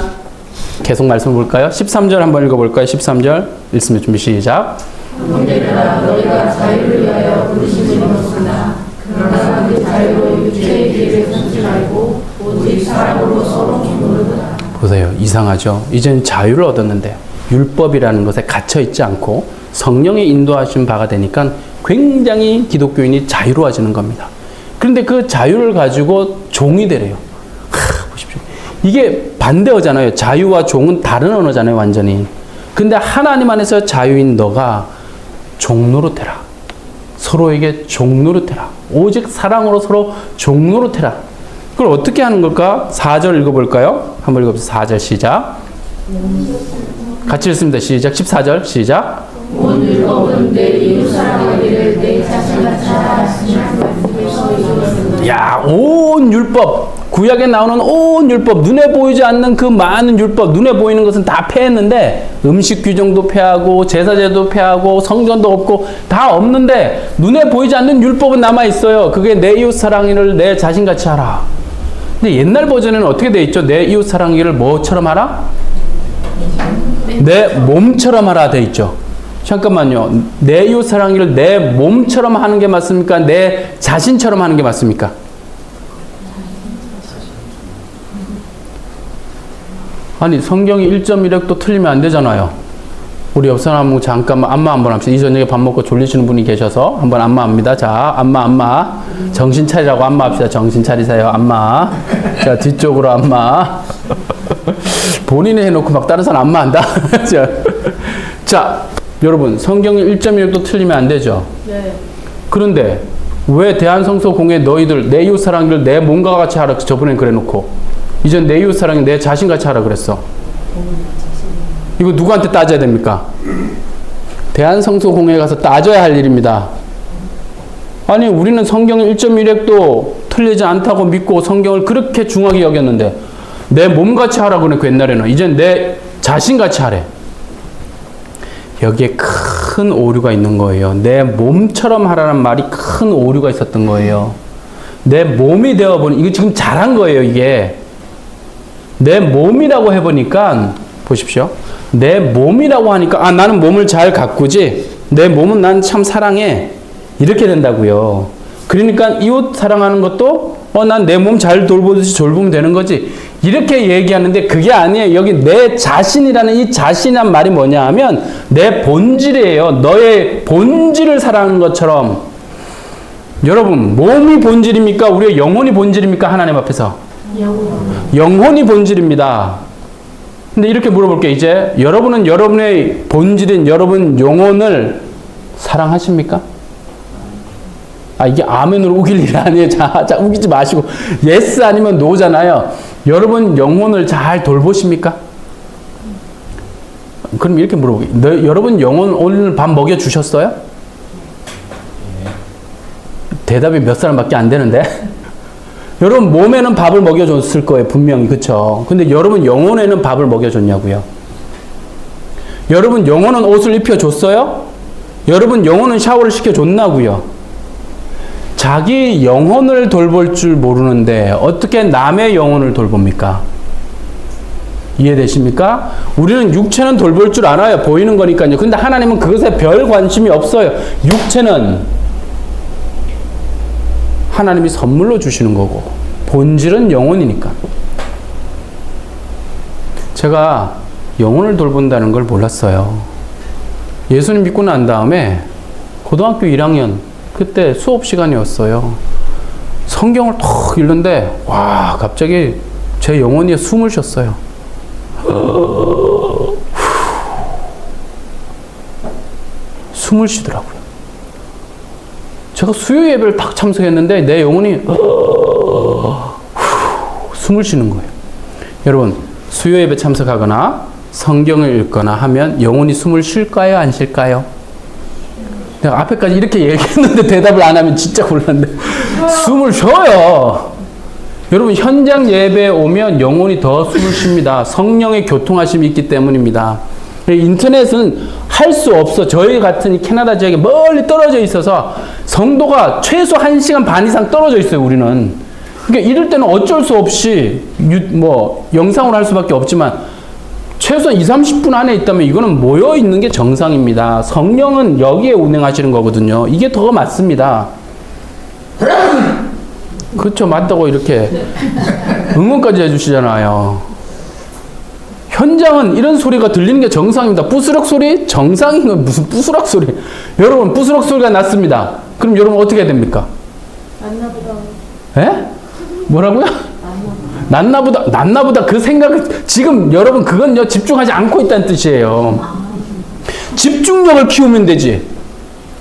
계속 말씀 볼까요? 13절 한번 읽어볼까요? 13절 읽습니다. 준비 시작. 문제가 너희가 자유를 위하여 부르심을 얻었으나 그러나 그 자유로 육체의 길을 삼지 말고 오직 사랑으로 서로 기도하라. 보세요. 이상하죠? 이젠 자유를 얻었는데 율법이라는 것에 갇혀있지 않고 성령의 인도하신 바가 되니까 굉장히 기독교인이 자유로워지는 겁니다. 그런데 그 자유를 가지고 종이 되래요. 보십시오. 이게 반대어잖아요. 자유와 종은 다른 언어잖아요. 완전히. 근데 하나님 안에서 자유인 너가 종노릇해라. 서로에게 종노릇해라. 오직 사랑으로 서로 종노릇해라. 그걸 어떻게 하는 걸까? 4절 읽어볼까요? 한번 읽어보세요. 4절 시작. 같이 읽습니다. 시작. 14절 시작. 온 율법은 내 이웃 사랑하기를 내 자신같이 하라 하시는 말씀에서 이루어졌느니라. 야, 온 율법, 구약에 나오는 온 율법, 눈에 보이지 않는 그 많은 율법, 눈에 보이는 것은 다 폐했는데 음식 규정도 폐하고 제사제도 폐하고 성전도 없고 다 없는데 눈에 보이지 않는 율법은 남아 있어요. 그게 내 이웃 사랑을 내 자신같이 하라. 근데 옛날 버전에는 어떻게 돼 있죠? 내 이웃 사랑을 뭐처럼 하라? 내 몸처럼 하라 돼 있죠. 잠깐만요. 내 이웃 사랑을 내 몸처럼 하는 게 맞습니까? 내 자신처럼 하는 게 맞습니까? 아니 성경이 1.1획도 틀리면 안 되잖아요. 우리 옆 사람 잠깐만 안마 한번 합시다. 이 저녁에 밥 먹고 졸리시는 분이 계셔서 한번 안마합니다. 자, 안마. 정신 차리라고 안마합시다. 정신 차리세요. 안마. 자, 뒤쪽으로 안마. 본인이 해놓고 막 다른 사람 안마한다. 자, 여러분 성경이 1.1획도 틀리면 안 되죠. 네. 그런데 왜 대한성서공회 너희들 내 이웃 사랑을 내 몸과 같이 하라 저번엔 그래놓고 이제 내 이웃 사랑을 내 자신같이 하라 그랬어. 이거 누구한테 따져야 됩니까? 대한성서공회에 가서 따져야 할 일입니다. 아니 우리는 성경의 1.1획도 틀리지 않다고 믿고 성경을 그렇게 중하게 여겼는데 내 몸같이 하라고 그래. 그 옛날에는 이젠 내 자신같이 하래. 여기에 큰 오류가 있는 거예요. 내 몸처럼 하라는 말이 큰 오류가 있었던 거예요. 내 몸이 되어보니 이거 지금 잘한 거예요. 이게 내 몸이라고 해보니까 보십시오. 내 몸이라고 하니까 아 나는 몸을 잘 가꾸지. 내 몸은 난 참 사랑해. 이렇게 된다고요. 그러니까 이웃 사랑하는 것도 난 내 몸 잘 돌보듯이 돌보면 되는 거지. 이렇게 얘기하는데 그게 아니에요. 여기 내 자신이라는 이 자신이란 말이 뭐냐 하면 내 본질이에요. 너의 본질을 사랑하는 것처럼. 여러분 몸이 본질입니까? 우리의 영혼이 본질입니까? 하나님 앞에서. 영혼이 본질입니다. 근데 이렇게 물어볼게요. 이제 여러분은 여러분의 본질인 여러분 영혼을 사랑하십니까? 아 이게 아멘으로 우길 일이 아니에요. 자 우기지 마시고 예스 아니면 노잖아요. 여러분 영혼을 잘 돌보십니까? 그럼 이렇게 물어보게요. 여러분 영혼 오늘 밥 먹여주셨어요? 대답이 몇 사람밖에 안 되는데 여러분 몸에는 밥을 먹여줬을 거예요. 분명히. 그쵸? 근데 여러분 영혼에는 밥을 먹여줬냐고요? 여러분 영혼은 옷을 입혀줬어요? 여러분 영혼은 샤워를 시켜줬나고요? 자기 영혼을 돌볼 줄 모르는데 어떻게 남의 영혼을 돌봅니까? 이해되십니까? 우리는 육체는 돌볼 줄 알아요. 보이는 거니까요. 근데 하나님은 그것에 별 관심이 없어요. 육체는 하나님이 선물로 주시는 거고 본질은 영혼이니까. 제가 영혼을 돌본다는 걸 몰랐어요. 예수님 믿고 난 다음에 고등학교 1학년 그때 수업 시간이었어요. 성경을 톡 읽는데 와 갑자기 제 영혼이 숨을 쉬었어요. 숨을 쉬더라고요. 제가 수요 예배를 딱 참석했는데 내 영혼이 숨을 쉬는 거예요. 여러분, 수요 예배 참석하거나 성경을 읽거나 하면 영혼이 숨을 쉴까요? 안 쉴까요? 내가 앞에까지 이렇게 얘기했는데 대답을 안 하면 진짜 곤란한데. 숨을 쉬어요. 여러분, 현장 예배에 오면 영혼이 더 숨을 쉽니다. 성령의 교통하심이 있기 때문입니다. 인터넷은 할 수 없어. 저희 같은 이 캐나다 지역에 멀리 떨어져 있어서 성도가 최소 1시간 반 이상 떨어져 있어요, 우리는. 그러니까 이럴 때는 어쩔 수 없이 영상으로 할 수밖에 없지만 최소한 20-30분 안에 있다면 이거는 모여 있는 게 정상입니다. 성령은 여기에 운행하시는 거거든요. 이게 더 맞습니다. 그렇죠. 맞다고 이렇게 응원까지 해주시잖아요. 현장은 이런 소리가 들리는 게 정상입니다. 부스럭 소리? 정상인 건 무슨 부스럭 소리? 여러분, 부스럭 소리가 났습니다. 그럼 여러분 어떻게 해야 됩니까? 낫나보다. 에? 뭐라고요? 낫나보다 그 생각을 지금 여러분 그건요 집중하지 않고 있다는 뜻이에요. 집중력을 키우면 되지.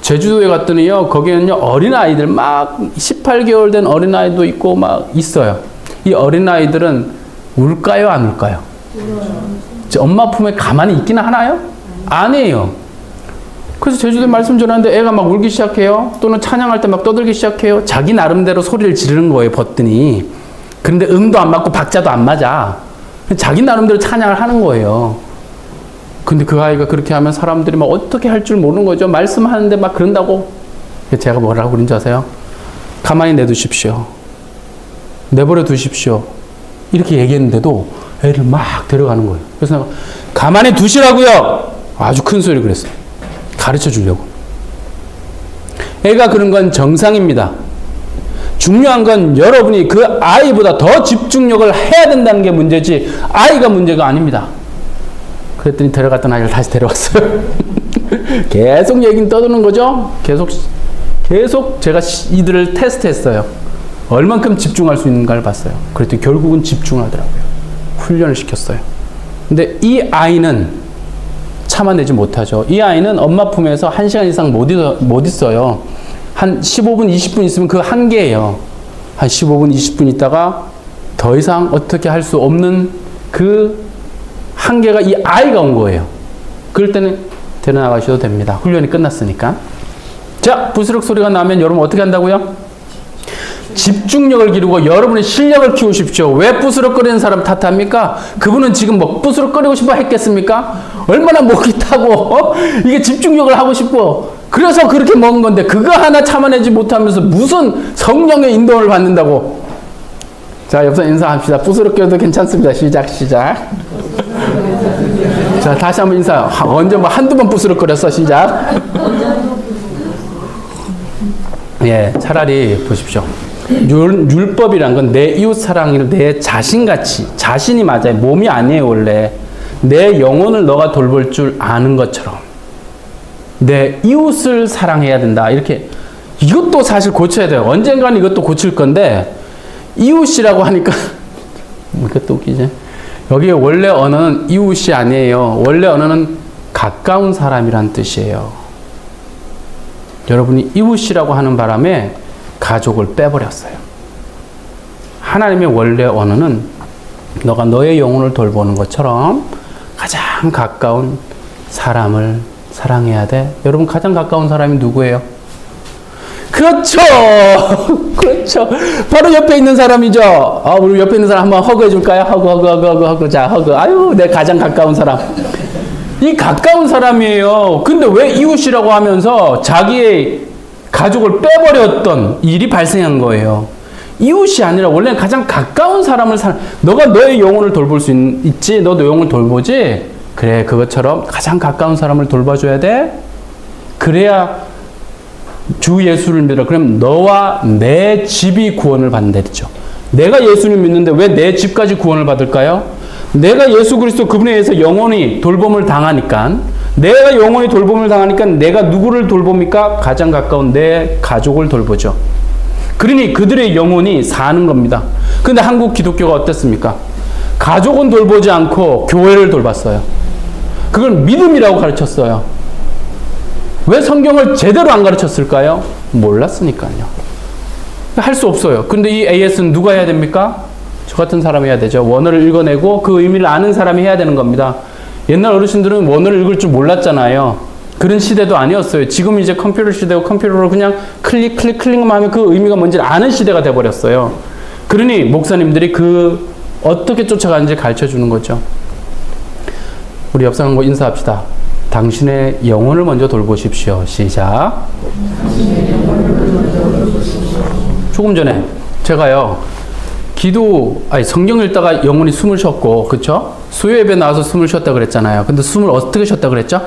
제주도에 갔더니요 거기는요 어린아이들 막 18개월 된 어린아이도 있고 막 있어요. 이 어린아이들은 울까요 안 울까요? 엄마 품에 가만히 있기는 하나요? 아니에요. 그래서 제주도에 말씀 전하는데 애가 막 울기 시작해요. 또는 찬양할 때 막 떠들기 시작해요. 자기 나름대로 소리를 지르는 거예요, 벗더니. 그런데 음도 안 맞고 박자도 안 맞아. 자기 나름대로 찬양을 하는 거예요. 근데 그 아이가 그렇게 하면 사람들이 막 어떻게 할 줄 모르는 거죠. 말씀하는데 막 그런다고. 제가 뭐라고 그런지 아세요? 가만히 내두십시오. 내버려 두십시오. 이렇게 얘기했는데도 애를 막 데려가는 거예요. 그래서 내가 가만히 두시라고요. 아주 큰 소리로 그랬어요. 가르쳐 주려고. 애가 그런 건 정상입니다. 중요한 건 여러분이 그 아이보다 더 집중력을 해야 된다는 게 문제지 아이가 문제가 아닙니다. 그랬더니 데려갔던 아이를 다시 데려왔어요. 계속 얘기는 떠드는 거죠. 계속 제가 이들을 테스트했어요. 얼만큼 집중할 수 있는가를 봤어요. 그랬더니 결국은 집중을 하더라고요. 훈련을 시켰어요. 근데 이 아이는 참아내지 못하죠. 이 아이는 엄마 품에서 1시간 이상 못 있어요. 한 15분, 20분 있으면 그 한계예요. 한 15분, 20분 있다가 더 이상 어떻게 할 수 없는 그 한계가 이 아이가 온 거예요. 그럴 때는 데려나가셔도 됩니다. 훈련이 끝났으니까. 자, 부스럭 소리가 나면 여러분 어떻게 한다고요? 집중력을 기르고 여러분의 실력을 키우십시오. 왜 부스럭거리는 사람 탓합니까? 그분은 지금 뭐 부스럭거리고 싶어 했겠습니까? 얼마나 목이 타고 이게 집중력을 하고 싶어. 그래서 그렇게 먹은 건데 그거 하나 참아내지 못하면서 무슨 성령의 인도를 받는다고. 자, 옆서 인사합시다. 부스럭거려도 괜찮습니다. 시작. 자, 다시 한번 인사. 언제 뭐 한두 번 부스럭거렸어. 시작. 예, 차라리 보십시오. 율법이란 건 내 이웃 사랑을 내 자신같이, 자신이 맞아요. 몸이 아니에요, 원래. 내 영혼을 너가 돌볼 줄 아는 것처럼. 내 이웃을 사랑해야 된다. 이렇게. 이것도 사실 고쳐야 돼요. 언젠가는 이것도 고칠 건데, 이웃이라고 하니까, 이것도 웃기지? 여기에 원래 언어는 이웃이 아니에요. 원래 언어는 가까운 사람이란 뜻이에요. 여러분이 이웃이라고 하는 바람에 가족을 빼버렸어요. 하나님의 원래 언어는 너가 너의 영혼을 돌보는 것처럼 가장 가까운 사람을 사랑해야 돼. 여러분 가장 가까운 사람이 누구예요? 그렇죠. 그렇죠. 바로 옆에 있는 사람이죠. 우리 옆에 있는 사람 한번 허그해 줄까요? 허그. 자, 허그. 아유, 내 가장 가까운 사람. 이 가까운 사람이에요. 근데 왜 이웃이라고 하면서 자기의 가족을 빼버렸던 일이 발생한 거예요. 이웃이 아니라 원래는 가장 가까운 사람을 너가 너의 영혼을 돌볼 수 있지? 너도 영혼을 돌보지? 그래, 그것처럼 가장 가까운 사람을 돌봐줘야 돼? 그래야 주 예수를 믿어. 그럼 너와 내 집이 구원을 받는다 했죠. 내가 예수를 믿는데 왜 내 집까지 구원을 받을까요? 내가 예수 그리스도 그분에 의해서 영원히 돌봄을 당하니까, 내가 영원히 돌봄을 당하니까 내가 누구를 돌봅니까? 가장 가까운 내 가족을 돌보죠. 그러니 그들의 영혼이 사는 겁니다. 근데 한국 기독교가 어땠습니까? 가족은 돌보지 않고 교회를 돌봤어요. 그걸 믿음이라고 가르쳤어요. 왜 성경을 제대로 안 가르쳤을까요? 몰랐으니까요. 할 수 없어요. 근데 이 AS는 누가 해야 됩니까? 저 같은 사람이 해야 되죠. 원어를 읽어내고 그 의미를 아는 사람이 해야 되는 겁니다. 옛날 어르신들은 원어를 읽을 줄 몰랐잖아요. 그런 시대도 아니었어요. 지금 이제 컴퓨터 시대고 컴퓨터로 그냥 클릭만 하면 그 의미가 뭔지 아는 시대가 돼버렸어요. 그러니 목사님들이 그 어떻게 쫓아가는지 가르쳐 주는 거죠. 우리 옆 사람과 인사합시다. 당신의 영혼을 먼저 돌보십시오. 시작. 조금 전에 제가요, 성경 읽다가 영혼이 숨을 쉬었고, 그쵸? 수요 예배 나와서 숨을 쉬었다 그랬잖아요. 근데 숨을 어떻게 쉬었다 그랬죠?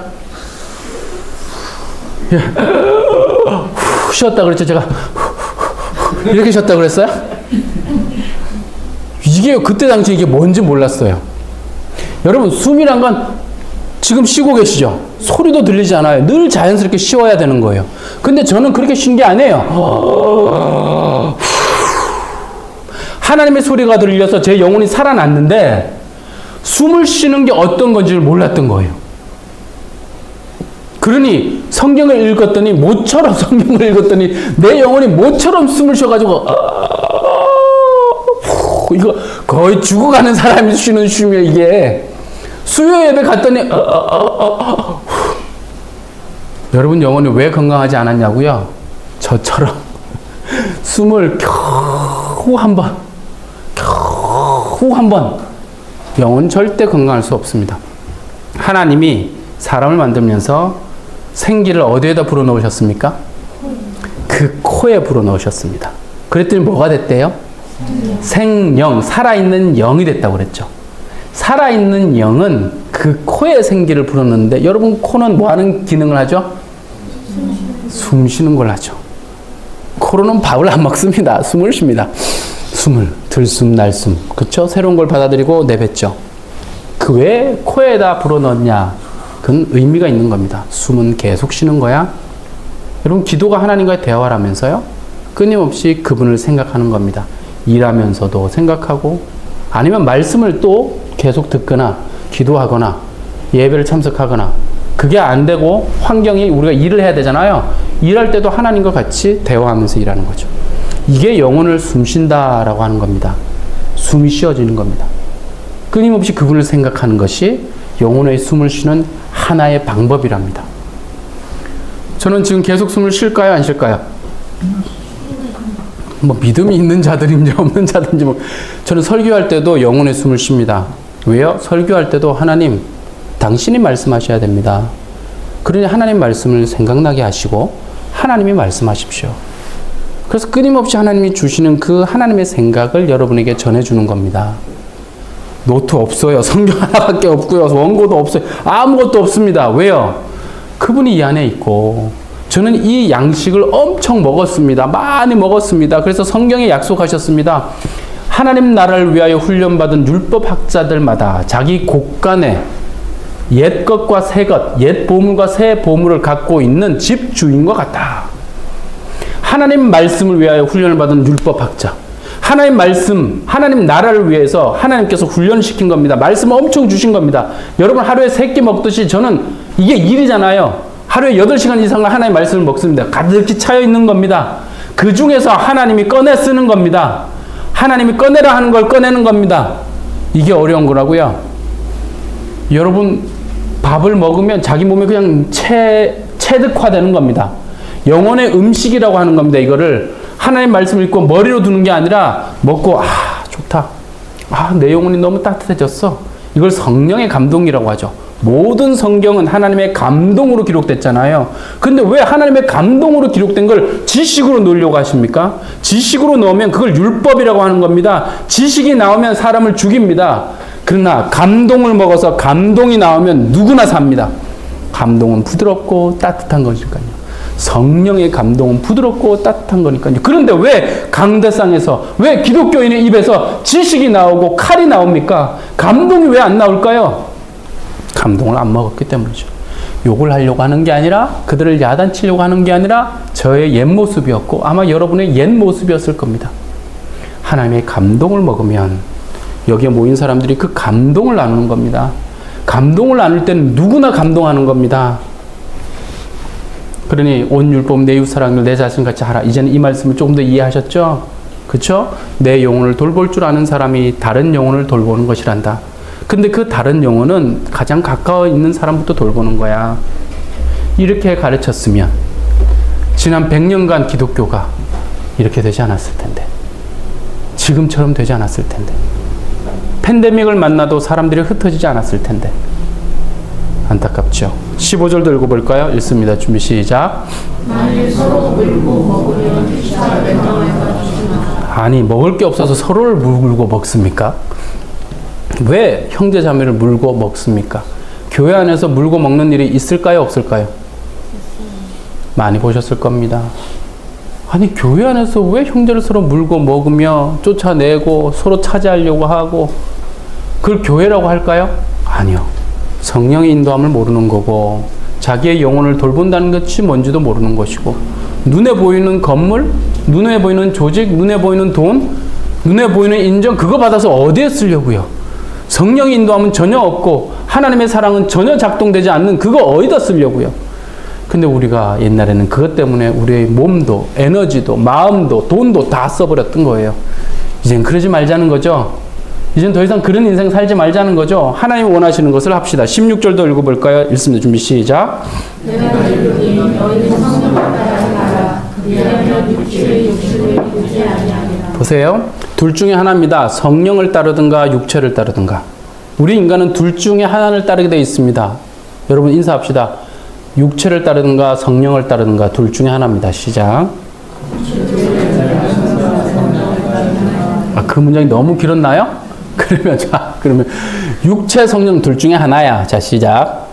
쉬었다 그랬죠? 제가 이렇게 쉬었다 그랬어요? 이게 그때 당시 이게 뭔지 몰랐어요. 여러분, 숨이란 건 지금 쉬고 계시죠? 소리도 들리지 않아요. 늘 자연스럽게 쉬어야 되는 거예요. 근데 저는 그렇게 쉰 게 아니에요. 하나님의 소리가 들려서 제 영혼이 살아났는데 숨을 쉬는 게 어떤 건지를 몰랐던 거예요. 그러니 성경을 읽었더니 모처럼 성경을 읽었더니 내 영혼이 모처럼 숨을 쉬어가지고 이거 거의 죽어가는 사람이 쉬는 쉼이에요. 이게 수요 예배 갔더니 여러분 영혼이 왜 건강하지 않았냐고요? 저처럼 숨을 겨우 한 번 영혼 절대 건강할 수 없습니다. 하나님이 사람을 만들면서 생기를 어디에다 불어넣으셨습니까? 그 코에 불어넣으셨습니다. 그랬더니 뭐가 됐대요? 생영, 살아있는 영이 됐다고 그랬죠. 살아있는 영은 그 코에 생기를 불어넣는데 여러분 코는 뭐 하는 기능을 하죠? 숨 쉬는 걸 하죠. 코로는 밥을 안 먹습니다. 숨을 쉽니다. 숨을 들숨 날숨, 그렇죠? 새로운 걸 받아들이고 내뱉죠. 그 왜 코에다 불어넣냐? 그건 의미가 있는 겁니다. 숨은 계속 쉬는 거야. 여러분 기도가 하나님과의 대화라면서요. 끊임없이 그분을 생각하는 겁니다. 일하면서도 생각하고 아니면 말씀을 또 계속 듣거나 기도하거나 예배를 참석하거나 그게 안 되고 환경이 우리가 일을 해야 되잖아요. 일할 때도 하나님과 같이 대화하면서 일하는 거죠. 이게 영혼을 숨쉰다라고 하는 겁니다. 숨이 쉬어지는 겁니다. 끊임없이 그분을 생각하는 것이 영혼의 숨을 쉬는 하나의 방법이랍니다. 저는 지금 계속 숨을 쉴까요? 안 쉴까요? 뭐 믿음이 있는 자들인지 없는 자들인지 저는 설교할 때도 영혼의 숨을 쉽니다. 왜요? 설교할 때도 하나님 당신이 말씀하셔야 됩니다. 그러니 하나님 말씀을 생각나게 하시고 하나님이 말씀하십시오. 그래서 끊임없이 하나님이 주시는 그 하나님의 생각을 여러분에게 전해주는 겁니다. 노트 없어요. 성경 하나밖에 없고요. 원고도 없어요. 아무것도 없습니다. 왜요? 그분이 이 안에 있고 저는 이 양식을 엄청 먹었습니다. 많이 먹었습니다. 그래서 성경에 약속하셨습니다. 하나님 나라를 위하여 훈련받은 율법학자들마다 자기 곳간에 옛 것과 새 것, 옛 보물과 새 보물을 갖고 있는 집 주인과 같다. 하나님 말씀을 위하여 훈련을 받은 율법학자. 하나님 말씀, 하나님 나라를 위해서 하나님께서 훈련시킨 겁니다. 말씀을 엄청 주신 겁니다. 여러분 하루에 3끼 먹듯이 저는 이게 일이잖아요. 하루에 8시간 이상을 하나님의 말씀을 먹습니다. 가득히 차여 있는 겁니다. 그 중에서 하나님이 꺼내 쓰는 겁니다. 하나님이 꺼내라 하는 걸 꺼내는 겁니다. 이게 어려운 거라고요. 여러분 밥을 먹으면 자기 몸에 그냥 체득화되는 겁니다. 영혼의 음식이라고 하는 겁니다. 이거를 하나님 말씀을 읽고 머리로 두는 게 아니라 먹고 좋다. 내 영혼이 너무 따뜻해졌어. 이걸 성령의 감동이라고 하죠. 모든 성경은 하나님의 감동으로 기록됐잖아요. 근데 왜 하나님의 감동으로 기록된 걸 지식으로 넣으려고 하십니까? 지식으로 넣으면 그걸 율법이라고 하는 겁니다. 지식이 나오면 사람을 죽입니다. 그러나 감동을 먹어서 감동이 나오면 누구나 삽니다. 감동은 부드럽고 따뜻한 것이니까요. 성령의 감동은 부드럽고 따뜻한 거니까요. 그런데 왜 강대상에서, 왜 기독교인의 입에서 지식이 나오고 칼이 나옵니까? 감동이 왜 안 나올까요? 감동을 안 먹었기 때문이죠. 욕을 하려고 하는 게 아니라, 그들을 야단치려고 하는 게 아니라 저의 옛 모습이었고 아마 여러분의 옛 모습이었을 겁니다. 하나님의 감동을 먹으면 여기에 모인 사람들이 그 감동을 나누는 겁니다. 감동을 나눌 때는 누구나 감동하는 겁니다. 그러니 온 율법 내 이웃 사랑을 내 자신같이 하라. 이제는 이 말씀을 조금 더 이해하셨죠? 그쵸? 내 영혼을 돌볼 줄 아는 사람이 다른 영혼을 돌보는 것이란다. 근데 그 다른 영혼은 가장 가까워 있는 사람부터 돌보는 거야. 이렇게 가르쳤으면 지난 100년간 기독교가 이렇게 되지 않았을 텐데. 지금처럼 되지 않았을 텐데. 팬데믹을 만나도 사람들이 흩어지지 않았을 텐데. 안타깝죠. 15절도 읽어볼까요? 읽습니다. 준비 시작. 만일 서로 물고 먹으면 피차 멸망할까 조심하라. 아니 먹을 게 없어서 서로를 물고 먹습니까? 왜 형제 자매를 물고 먹습니까? 교회 안에서 물고 먹는 일이 있을까요? 없을까요? 많이 보셨을 겁니다. 아니 교회 안에서 왜 형제를 서로 물고 먹으며 쫓아내고 서로 차지하려고 하고 그걸 교회라고 할까요? 아니요. 성령의 인도함을 모르는 거고 자기의 영혼을 돌본다는 것이 뭔지도 모르는 것이고 눈에 보이는 건물, 눈에 보이는 조직, 눈에 보이는 돈, 눈에 보이는 인정 그거 받아서 어디에 쓰려고요? 성령의 인도함은 전혀 없고 하나님의 사랑은 전혀 작동되지 않는 그거 어디다 쓰려고요? 근데 우리가 옛날에는 그것 때문에 우리의 몸도 에너지도 마음도 돈도 다 써버렸던 거예요. 이젠 그러지 말자는 거죠. 이젠 더 이상 그런 인생 살지 말자는 거죠. 하나님이 원하시는 것을 합시다. 16절도 읽어볼까요? 읽습니다. 준비 시작. 내가 이르노니 너희는 성령을 따라 행하라. 그리하면 육체의 욕심을 이루지 아니하리라. 보세요. 둘 중에 하나입니다. 성령을 따르든가 육체를 따르든가. 우리 인간은 둘 중에 하나를 따르게 되어 있습니다. 여러분 인사합시다. 육체를 따르든가 성령을 따르든가 둘 중에 하나입니다. 시작. 그 문장이 너무 길었나요? 그러면 육체 성령 둘 중에 하나야. 자 시작.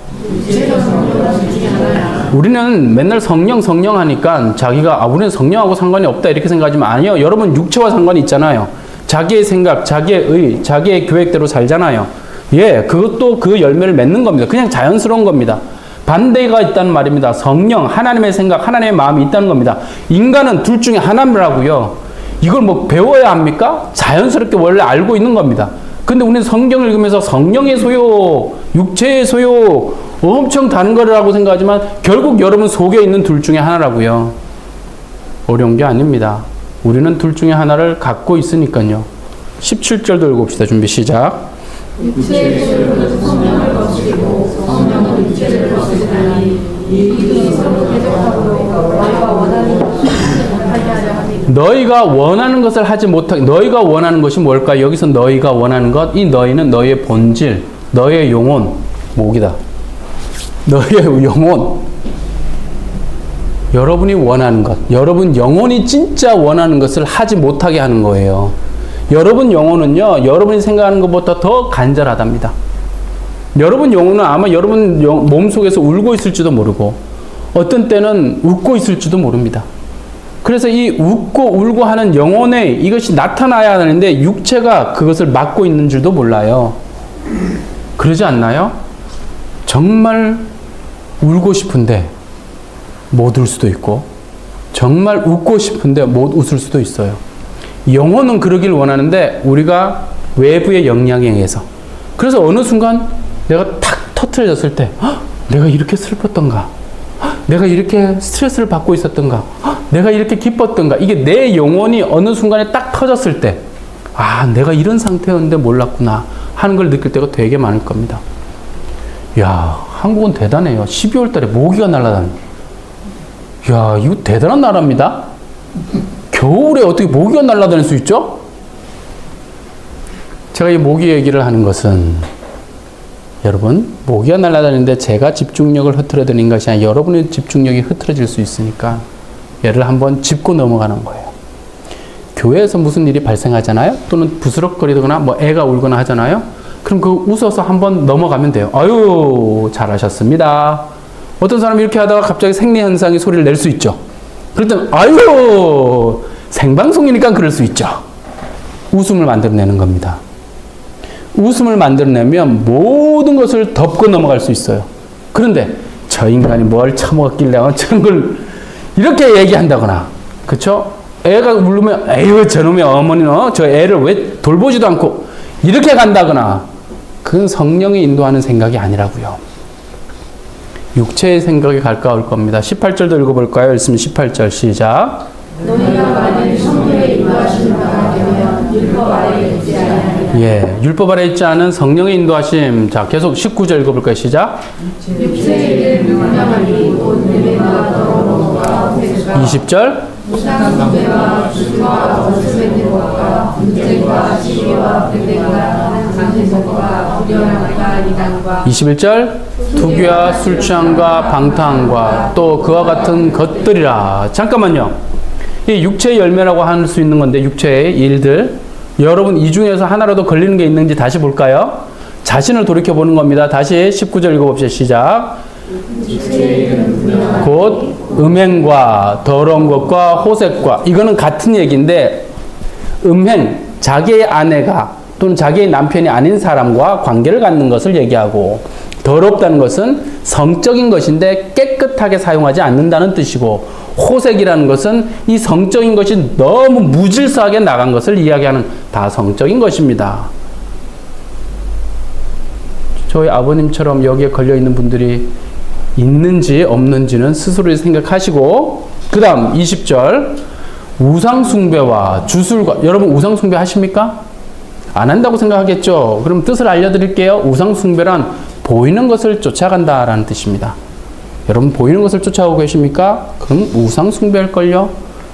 우리는 맨날 성령 하니까 자기가 우리는 성령하고 상관이 없다 이렇게 생각하지만 아니요. 여러분 육체와 상관이 있잖아요. 자기의 생각, 자기의 의, 자기의 계획대로 살잖아요. 예, 그것도 그 열매를 맺는 겁니다. 그냥 자연스러운 겁니다. 반대가 있다는 말입니다. 성령, 하나님의 생각, 하나님의 마음이 있다는 겁니다. 인간은 둘 중에 하나라고요. 이걸 뭐 배워야 합니까? 자연스럽게 원래 알고 있는 겁니다. 근데 우리는 성경을 읽으면서 성령의 소욕, 육체의 소욕 엄청 다른 거라고 생각하지만 결국 여러분 속에 있는 둘 중에 하나라고요. 어려운 게 아닙니다. 우리는 둘 중에 하나를 갖고 있으니까요. 17절도 읽어봅시다. 준비 시작. 육체의 소욕은 성령을 거스리고 성령은 육체를 거스리나니 이들이 서로 대적하고 너희가 원하는 것을 못하게 하려 함이라. 너희가 원하는 것을 하지 못하게. 너희가 원하는 것이 뭘까? 여기서 너희가 원하는 것, 이 너희는 너희의 본질, 너희의 영혼, 목이다. 너희의 영혼, 여러분이 원하는 것, 여러분 영혼이 진짜 원하는 것을 하지 못하게 하는 거예요. 여러분 영혼은요, 여러분이 생각하는 것보다 더 간절하답니다. 여러분 영혼은 아마 여러분 몸속에서 울고 있을지도 모르고 어떤 때는 웃고 있을지도 모릅니다. 그래서 이 웃고 울고 하는 영혼에 이것이 나타나야 하는데 육체가 그것을 막고 있는 줄도 몰라요. 그러지 않나요? 정말 울고 싶은데 못 울 수도 있고 정말 웃고 싶은데 못 웃을 수도 있어요. 영혼은 그러길 원하는데 우리가 외부의 영향에 의해서 그래서 어느 순간 내가 탁 터트려졌을 때 내가 이렇게 슬펐던가 내가 이렇게 스트레스를 받고 있었던가 내가 이렇게 기뻤던가 이게 내 영혼이 어느 순간에 딱 터졌을 때 내가 이런 상태였는데 몰랐구나 하는 걸 느낄 때가 되게 많을 겁니다. 야, 한국은 대단해요. 12월 달에 모기가 날아다니는. 야, 이거 대단한 나라입니다. 겨울에 어떻게 모기가 날아다닐 수 있죠? 제가 이 모기 얘기를 하는 것은 여러분, 모기가 날아다니는데 제가 집중력을 흐트러드리는 것이 아니라 여러분의 집중력이 흐트러질 수 있으니까 얘를 한번 짚고 넘어가는 거예요. 교회에서 무슨 일이 발생하잖아요? 또는 부스럭거리거나 뭐 애가 울거나 하잖아요? 그럼 그 웃어서 한번 넘어가면 돼요. 아유, 잘하셨습니다. 어떤 사람이 이렇게 하다가 갑자기 생리현상이 소리를 낼 수 있죠. 그럴 때는 아유, 생방송이니까 그럴 수 있죠. 웃음을 만들어내는 겁니다. 웃음을 만들어내면 모든 것을 덮고 넘어갈 수 있어요. 그런데 저 인간이 뭘 처먹었길래 저런 걸 이렇게 얘기한다거나, 그쵸? 애가 울면 에휴 저놈의 어머니는 저 애를 왜 돌보지도 않고 이렇게 간다거나 그건 성령이 인도하는 생각이 아니라고요. 육체의 생각이 가까울 겁니다. 18절도 읽어볼까요? 읽으면 18절 시작. 너희가 만일 성령의 인도하심을 예, 율법 아래 있지 않은 성령의 인도하심. 자, 계속 19절 읽어볼까요? 시작. 육체의 일을 명령하니 곧 예배와 더러움과 회개가 20절. 무상숭배와 주술과 원수맺는 것과 분쟁과 시기와 분쟁과 장세석과 불연함과 이단과 21절. 투기와 술 취함과 방탕함과 또 그와 같은 것들이라. 잠깐만요. 이 육체의 열매라고 할 수 있는 건데, 육체의 일들. 여러분 이 중에서 하나라도 걸리는 게 있는지 다시 볼까요? 자신을 돌이켜 보는 겁니다. 다시 19절 읽어봅시다. 시작. 곧 음행과 더러운 것과 호색과, 이거는 같은 얘기인데, 음행, 자기의 아내가 또는 자기의 남편이 아닌 사람과 관계를 갖는 것을 얘기하고, 더럽다는 것은 성적인 것인데 깨끗하게 사용하지 않는다는 뜻이고, 호색이라는 것은 이 성적인 것이 너무 무질서하게 나간 것을 이야기하는, 다 성적인 것입니다. 저희 아버님처럼 여기에 걸려 있는 분들이 있는지 없는지는 스스로 생각하시고, 그 다음 20절. 우상숭배와 주술과, 여러분 우상숭배 하십니까? 안 한다고 생각하겠죠? 그럼 뜻을 알려드릴게요. 우상숭배란 보이는 것을 쫓아간다라는 뜻입니다. 여러분 보이는 것을 쫓아오고 계십니까? 그럼 우상숭배할걸요?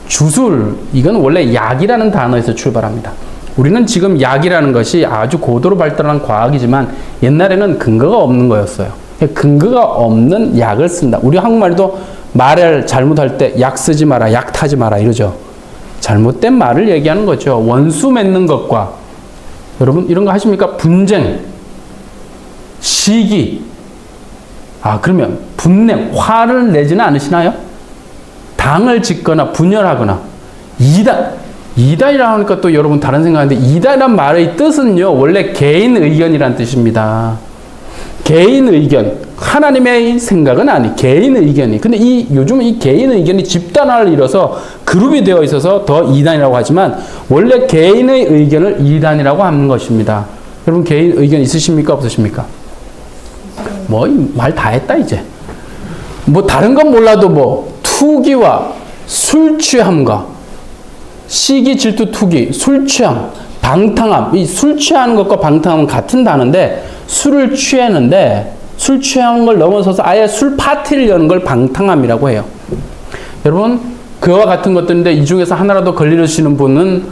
주술, 이건 원래 약이라는 단어에서 출발합니다. 우리는 지금 약이라는 것이 아주 고도로 발달한 과학이지만 옛날에는 근거가 없는 거였어요. 근거가 없는 약을 쓴다. 우리 한국말도 말을 잘못할 때 약 쓰지 마라, 약 타지 마라 이러죠. 잘못된 말을 얘기하는 거죠. 원수 맺는 것과, 여러분 이런 거 하십니까? 분쟁, 시기, 그러면 분냄, 화를 내지는 않으시나요? 당을 짓거나 분열하거나, 이단이라고 하니까 또 여러분 다른 생각하는데, 이단이란 말의 뜻은요 원래 개인 의견이란 뜻입니다. 개인 의견, 하나님의 생각은 아니, 개인 의견이. 근데 요즘 이 개인 의견이 집단화를 이뤄서 그룹이 되어 있어서 더 이단이라고 하지만, 원래 개인의 의견을 이단이라고 하는 것입니다. 여러분 개인 의견 있으십니까? 없으십니까? 말 다 했다 이제. 다른 건 몰라도 투기와 술 취함과, 시기, 질투, 투기, 술 취함, 방탕함. 이 술 취하는 것과 방탕함은 같은 단어인데, 술을 취했는데 술 취한 걸 넘어서서 아예 술 파티를 여는 걸 방탕함이라고 해요. 여러분 그와 같은 것들인데, 이 중에서 하나라도 걸리시는 분은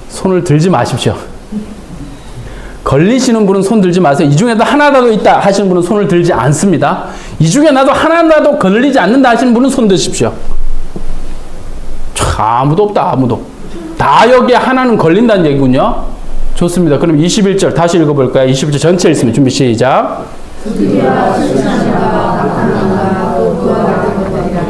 손을 들지 마십시오. 걸리시는 분은 손 들지 마세요. 이 중에도 하나라도 있다 하시는 분은 손을 들지 않습니다. 이 중에 나도 하나라도 걸리지 않는다 하시는 분은 손 드십시오. 아무도 없다, 아무도. 다 여기에 하나는 걸린다는 얘기군요. 좋습니다. 그럼 21절 다시 읽어볼까요? 21절 전체 읽습니다. 준비 시작. 투기와 술취함과 방탕함과 또 그와 같은 것들이라.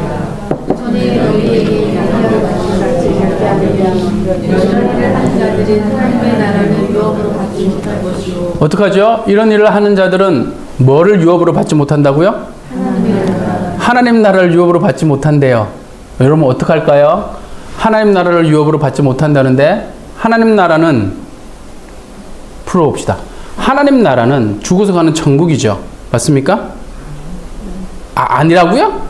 전에 너희에게 양념을 같이 살게 하려면 이런 일을 하는 자들은 하나님의 나라를 유업으로 받지 못할 것이요. 어떡하죠? 이런 일을 하는 자들은 뭐를 유업으로 받지 못한다고요? 하나님 나라를 유업으로 받지 못한대요. 여러분 어떡할까요? 하나님 나라를 유업으로 받지 못한다는데, 하나님 나라는 풀어봅시다. 하나님 나라는 죽어서 가는 천국이죠. 맞습니까? 아니라고요?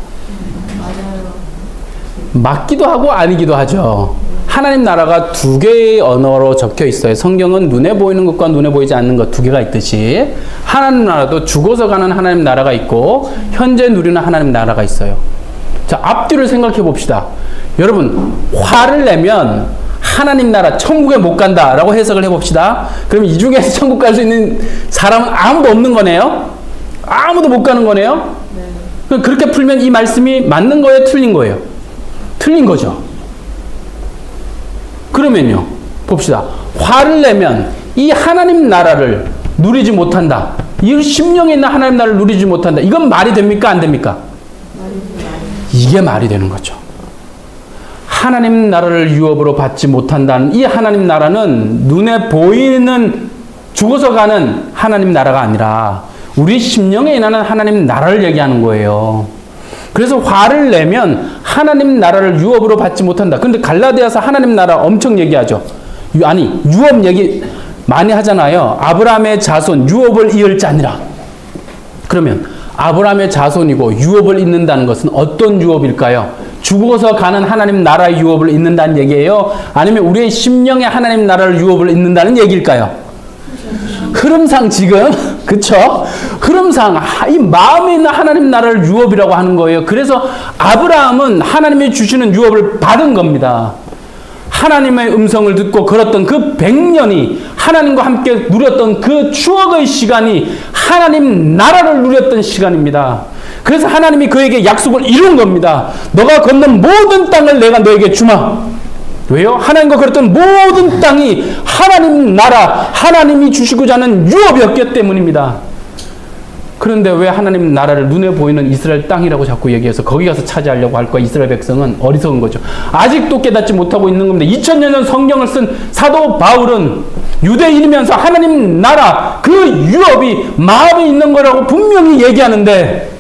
맞기도 하고 아니기도 하죠. 하나님 나라가 두 개의 언어로 적혀 있어요. 성경은 눈에 보이는 것과 눈에 보이지 않는 것 두 개가 있듯이, 하나님 나라도 죽어서 가는 하나님 나라가 있고 현재 누리는 하나님 나라가 있어요. 자, 앞뒤를 생각해 봅시다. 여러분 화를 내면 하나님 나라 천국에 못 간다라고 해석을 해봅시다. 그럼 이 중에서 천국 갈 수 있는 사람은 아무도 없는 거네요? 아무도 못 가는 거네요? 네. 그렇게 풀면 이 말씀이 맞는 거예요? 틀린 거예요? 틀린 거죠. 그러면요 봅시다. 화를 내면 이 하나님 나라를 누리지 못한다, 이 심령에 있는 하나님 나라를 누리지 못한다, 이건 말이 됩니까? 안 됩니까? 이게 말이 되는 거죠. 하나님 나라를 유업으로 받지 못한다는 이 하나님 나라는 눈에 보이는 죽어서 가는 하나님 나라가 아니라 우리 심령에 인하는 하나님 나라를 얘기하는 거예요. 그래서 화를 내면 하나님 나라를 유업으로 받지 못한다. 근데 갈라디아서 하나님 나라 엄청 얘기하죠. 유업 얘기 많이 하잖아요. 아브라함의 자손 유업을 이을 자니라. 그러면 아브라함의 자손이고 유업을 잇는다는 것은 어떤 유업일까요? 죽어서 가는 하나님 나라의 유업을 잇는다는 얘기예요? 아니면 우리의 심령의 하나님 나라를 유업을 잇는다는 얘기일까요? 흐름상 지금 그쵸? 흐름상 이 마음에 있는 하나님 나라를 유업이라고 하는 거예요. 그래서 아브라함은 하나님이 주시는 유업을 받은 겁니다. 하나님의 음성을 듣고 걸었던 그 100년이 하나님과 함께 누렸던 그 추억의 시간이 하나님 나라를 누렸던 시간입니다. 그래서 하나님이 그에게 약속을 이룬 겁니다. 너가 걷는 모든 땅을 내가 너에게 주마. 왜요? 하나님과 걸었던 모든 땅이 하나님 나라, 하나님이 주시고자 하는 유업이었기 때문입니다. 그런데 왜 하나님 나라를 눈에 보이는 이스라엘 땅이라고 자꾸 얘기해서 거기 가서 차지하려고 할 거야? 이스라엘 백성은 어리석은 거죠. 아직도 깨닫지 못하고 있는 겁니다. 2000여 년 성경을 쓴 사도 바울은 유대인이면서 하나님 나라 그 유업이 마음에 있는 거라고 분명히 얘기하는데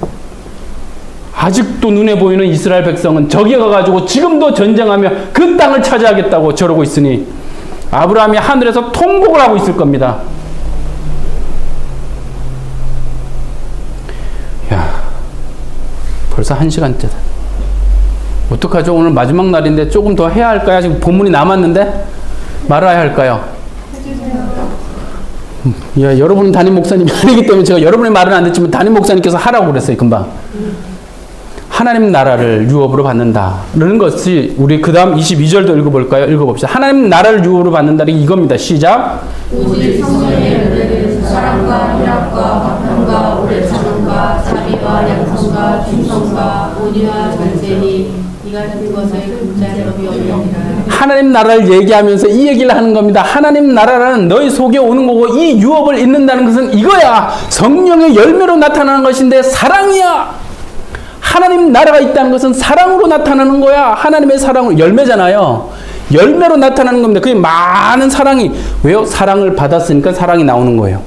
아직도 눈에 보이는 이스라엘 백성은 저기 가가지고 지금도 전쟁하며 그 땅을 차지하겠다고 저러고 있으니 아브라함이 하늘에서 통곡을 하고 있을 겁니다. 야, 벌써 1시간째다. 어떡하죠? 오늘 마지막 날인데 조금 더 해야 할까요? 지금 본문이 남았는데 말아야 할까요? 야, 여러분은 담임 목사님이 아니기 때문에 제가 여러분의 말은 안 듣지만 담임 목사님께서 하라고 그랬어요, 금방. 하나님 나라를 유업으로 받는다는 것이 우리 그 다음 22절도 읽어볼까요? 읽어봅시다. 하나님 나라를 유업으로 받는다는 게 이겁니다. 시작. 오직 성령의 열매는 사랑과 희락과 화평과 오래 참음과 자비와 양성과 충성과 온유와 절제니 이 같은 것에 금자의 법이 없느니라. 하나님 나라를 얘기하면서 이 얘기를 하는 겁니다. 하나님 나라라는 너희 속에 오는 거고 이 유업을 잇는다는 것은 이거야. 성령의 열매로 나타나는 것인데 사랑이야. 하나님 나라가 있다는 것은 사랑으로 나타나는 거야. 하나님의 사랑으로 열매잖아요. 열매로 나타나는 겁니다. 그게 많은 사랑이 왜요? 사랑을 받았으니까 사랑이 나오는 거예요.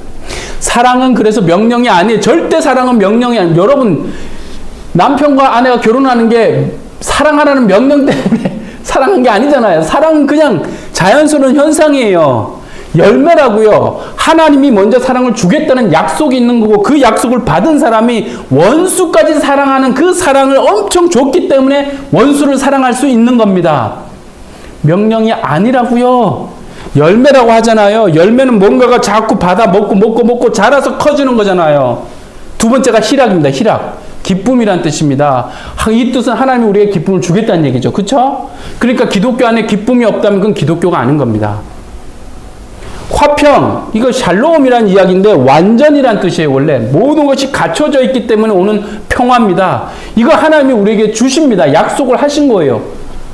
사랑은 그래서 명령이 아니에요. 절대 사랑은 명령이 아니에요. 여러분 남편과 아내가 결혼하는 게 사랑하라는 명령 때문에 사랑한 게 아니잖아요. 사랑은 그냥 자연스러운 현상이에요. 열매라고요. 하나님이 먼저 사랑을 주겠다는 약속이 있는 거고 그 약속을 받은 사람이 원수까지 사랑하는 그 사랑을 엄청 줬기 때문에 원수를 사랑할 수 있는 겁니다. 명령이 아니라고요. 열매라고 하잖아요. 열매는 뭔가가 자꾸 받아 먹고 자라서 커지는 거잖아요. 두 번째가 희락입니다. 희락. 기쁨이란 뜻입니다. 이 뜻은 하나님이 우리에게 기쁨을 주겠다는 얘기죠. 그렇죠? 그러니까 기독교 안에 기쁨이 없다면 그건 기독교가 아닌 겁니다. 화평, 이거 샬롬이란 이야기인데 완전이란 뜻이에요. 원래 모든 것이 갖춰져 있기 때문에 오는 평화입니다. 이거 하나님이 우리에게 주십니다. 약속을 하신 거예요.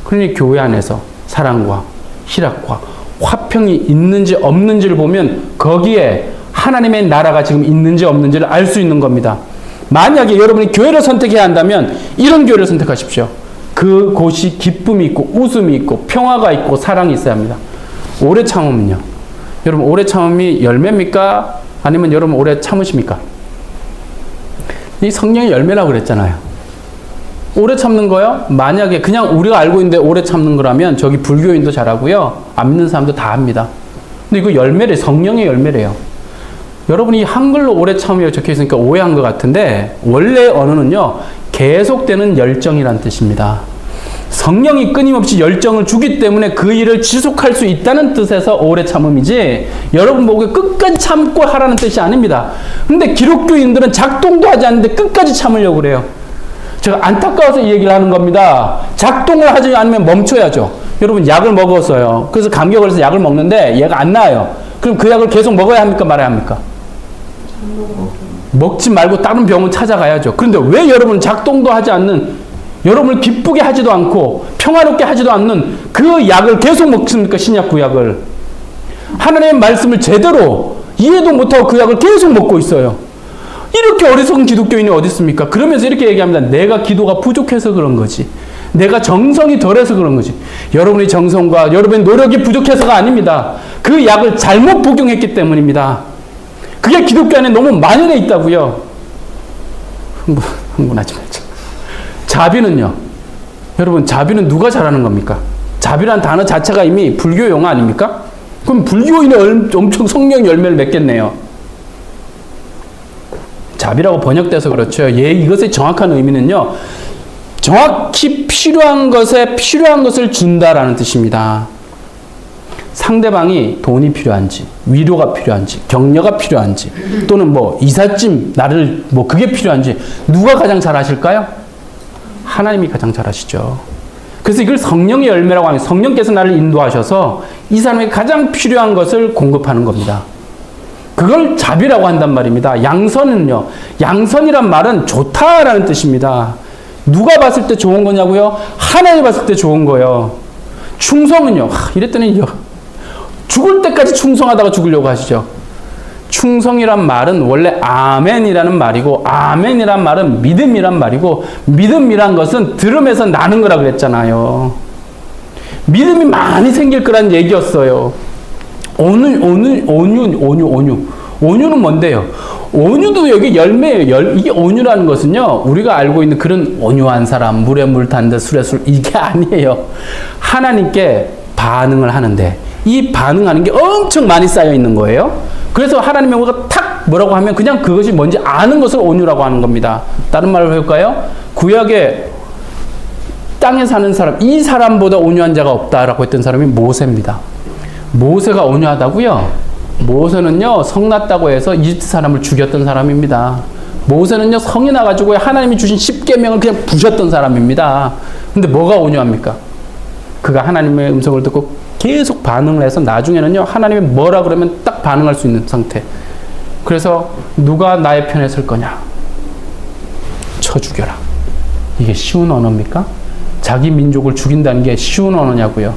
그러니 교회 안에서 사랑과 희락과 화평이 있는지 없는지를 보면 거기에 하나님의 나라가 지금 있는지 없는지를 알 수 있는 겁니다. 만약에 여러분이 교회를 선택해야 한다면 이런 교회를 선택하십시오. 그곳이 기쁨이 있고 웃음이 있고 평화가 있고 사랑이 있어야 합니다. 오래 참으면요. 여러분 오래 참음이 열매입니까? 아니면 여러분 오래 참으십니까? 이 성령의 열매라고 그랬잖아요. 오래 참는 거요? 만약에 그냥 우리가 알고 있는데 오래 참는 거라면 저기 불교인도 잘하고요. 안 믿는 사람도 다 합니다. 근데 이거 열매래. 성령의 열매래요. 여러분이 한글로 오래 참으며 적혀 있으니까 오해한 것 같은데 원래 언어는요. 계속되는 열정이란 뜻입니다. 성령이 끊임없이 열정을 주기 때문에 그 일을 지속할 수 있다는 뜻에서 오래 참음이지 여러분 보고 끝까지 참고 하라는 뜻이 아닙니다. 근데 기독교인들은 작동도 하지 않는데 끝까지 참으려고 그래요. 제가 안타까워서 이 얘기를 하는 겁니다. 작동을 하지 않으면 멈춰야죠. 여러분 약을 먹었어요. 그래서 감기가 걸려서 약을 먹는데 얘가 안 나아요. 그럼 그 약을 계속 먹어야 합니까? 말아야 합니까? 먹지 말고 다른 병원 찾아가야죠. 그런데 왜 여러분은 작동도 하지 않는 여러분을 기쁘게 하지도 않고 평화롭게 하지도 않는 그 약을 계속 먹습니까? 신약 구약을. 하나님의 말씀을 제대로 이해도 못하고 그 약을 계속 먹고 있어요. 이렇게 어리석은 기독교인이 어디 있습니까? 그러면서 이렇게 얘기합니다. 내가 기도가 부족해서 그런 거지. 내가 정성이 덜해서 그런 거지. 여러분의 정성과 여러분의 노력이 부족해서가 아닙니다. 그 약을 잘못 복용했기 때문입니다. 그게 기독교 안에 너무 만연해 있다고요. 흥분하지 말자. 자비는요. 여러분 자비는 누가 잘하는 겁니까? 자비란 단어 자체가 이미 불교 용어 아닙니까? 그럼 불교인이 엄청 성령 열매를 맺겠네요. 자비라고 번역돼서 그렇죠. 이것의 정확한 의미는요. 정확히 필요한 것을 준다라는 뜻입니다. 상대방이 돈이 필요한지, 위로가 필요한지, 격려가 필요한지, 또는 뭐 이삿짐 나를 뭐 그게 필요한지 누가 가장 잘 아실까요? 하나님이 가장 잘 아시죠. 그래서 이걸 성령의 열매라고 하면 성령께서 나를 인도하셔서 이 사람에게 가장 필요한 것을 공급하는 겁니다. 그걸 자비라고 한단 말입니다. 양선은요. 양선이란 말은 좋다라는 뜻입니다. 누가 봤을 때 좋은 거냐고요? 하나님이 봤을 때 좋은 거예요. 충성은요. 이랬더니 죽을 때까지 충성하다가 죽으려고 하시죠. 충성이란 말은 원래 아멘이라는 말이고, 아멘이란 말은 믿음이란 말이고, 믿음이란 것은 들음에서 나는 거라 그랬잖아요. 믿음이 많이 생길 거란 얘기였어요. 온유는 뭔데요? 온유도 여기 열매예요. 이게 온유라는 것은요, 우리가 알고 있는 그런 온유한 사람, 물에 물 탄 듯 술에 술, 이게 아니에요. 하나님께 반응을 하는데, 이 반응하는 게 엄청 많이 쌓여 있는 거예요. 그래서 하나님의 우리가 탁 뭐라고 하면 그냥 그것이 뭔지 아는 것을 온유라고 하는 겁니다. 다른 말로 해볼까요? 구약에 땅에 사는 사람, 이 사람보다 온유한 자가 없다라고 했던 사람이 모세입니다. 모세가 온유하다고요? 모세는요, 성났다고 해서 이집트 사람을 죽였던 사람입니다. 모세는요, 성이 나가지고 하나님이 주신 10계명을 그냥 부셨던 사람입니다. 근데 뭐가 온유합니까? 그가 하나님의 음성을 듣고 계속 반응을 해서 나중에는요, 하나님이 뭐라 그러면 딱 반응할 수 있는 상태. 그래서 누가 나의 편에 설 거냐? 쳐 죽여라. 이게 쉬운 언어입니까? 자기 민족을 죽인다는 게 쉬운 언어냐고요.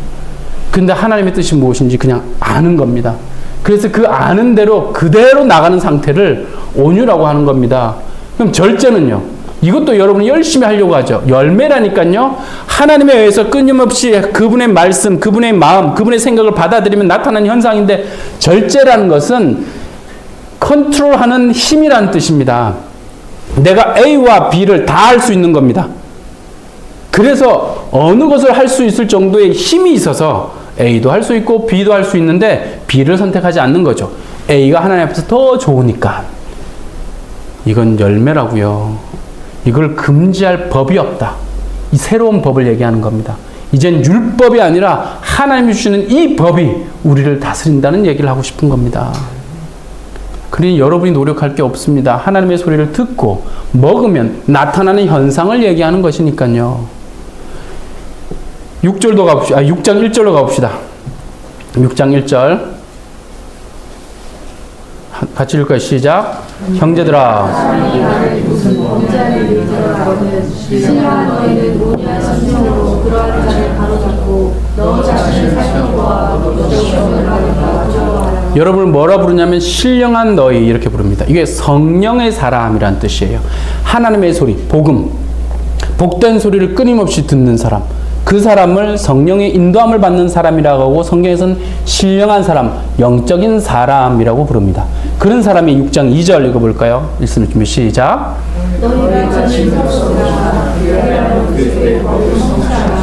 근데 하나님의 뜻이 무엇인지 그냥 아는 겁니다. 그래서 그 아는 대로 그대로 나가는 상태를 온유라고 하는 겁니다. 그럼 절제는요? 이것도 여러분이 열심히 하려고 하죠. 열매라니까요. 하나님에 의해서 끊임없이 그분의 말씀, 그분의 마음, 그분의 생각을 받아들이면 나타나는 현상인데, 절제라는 것은 컨트롤하는 힘이라는 뜻입니다. 내가 A와 B를 다 할 수 있는 겁니다. 그래서 어느 것을 할 수 있을 정도의 힘이 있어서 A도 할 수 있고 B도 할 수 있는데 B를 선택하지 않는 거죠. A가 하나님 앞에서 더 좋으니까. 이건 열매라고요. 이걸 금지할 법이 없다. 이 새로운 법을 얘기하는 겁니다. 이젠 율법이 아니라 하나님이 주시는 이 법이 우리를 다스린다는 얘기를 하고 싶은 겁니다. 그러니 여러분이 노력할 게 없습니다. 하나님의 소리를 듣고 먹으면 나타나는 현상을 얘기하는 것이니까요. 6장 1절로 가봅시다. 6장 1절. 같이 읽을까요? 시작. 형제들아. 신령한 너희는 온유한 심령으로 그러한 자를 바로잡고 너 자신을 살펴보아 너를 받으라 두려워하라. 여러분을 뭐라 부르냐면 신령한 너희 이렇게 부릅니다. 이게 성령의 사람이란 뜻이에요. 하나님의 소리, 복음, 복된 소리를 끊임없이 듣는 사람, 그 사람을 성령의 인도함을 받는 사람이라고 하고, 성경에서는 신령한 사람, 영적인 사람이라고 부릅니다. 그런 사람이 6장 2절 읽어볼까요? 읽는 준비 시작.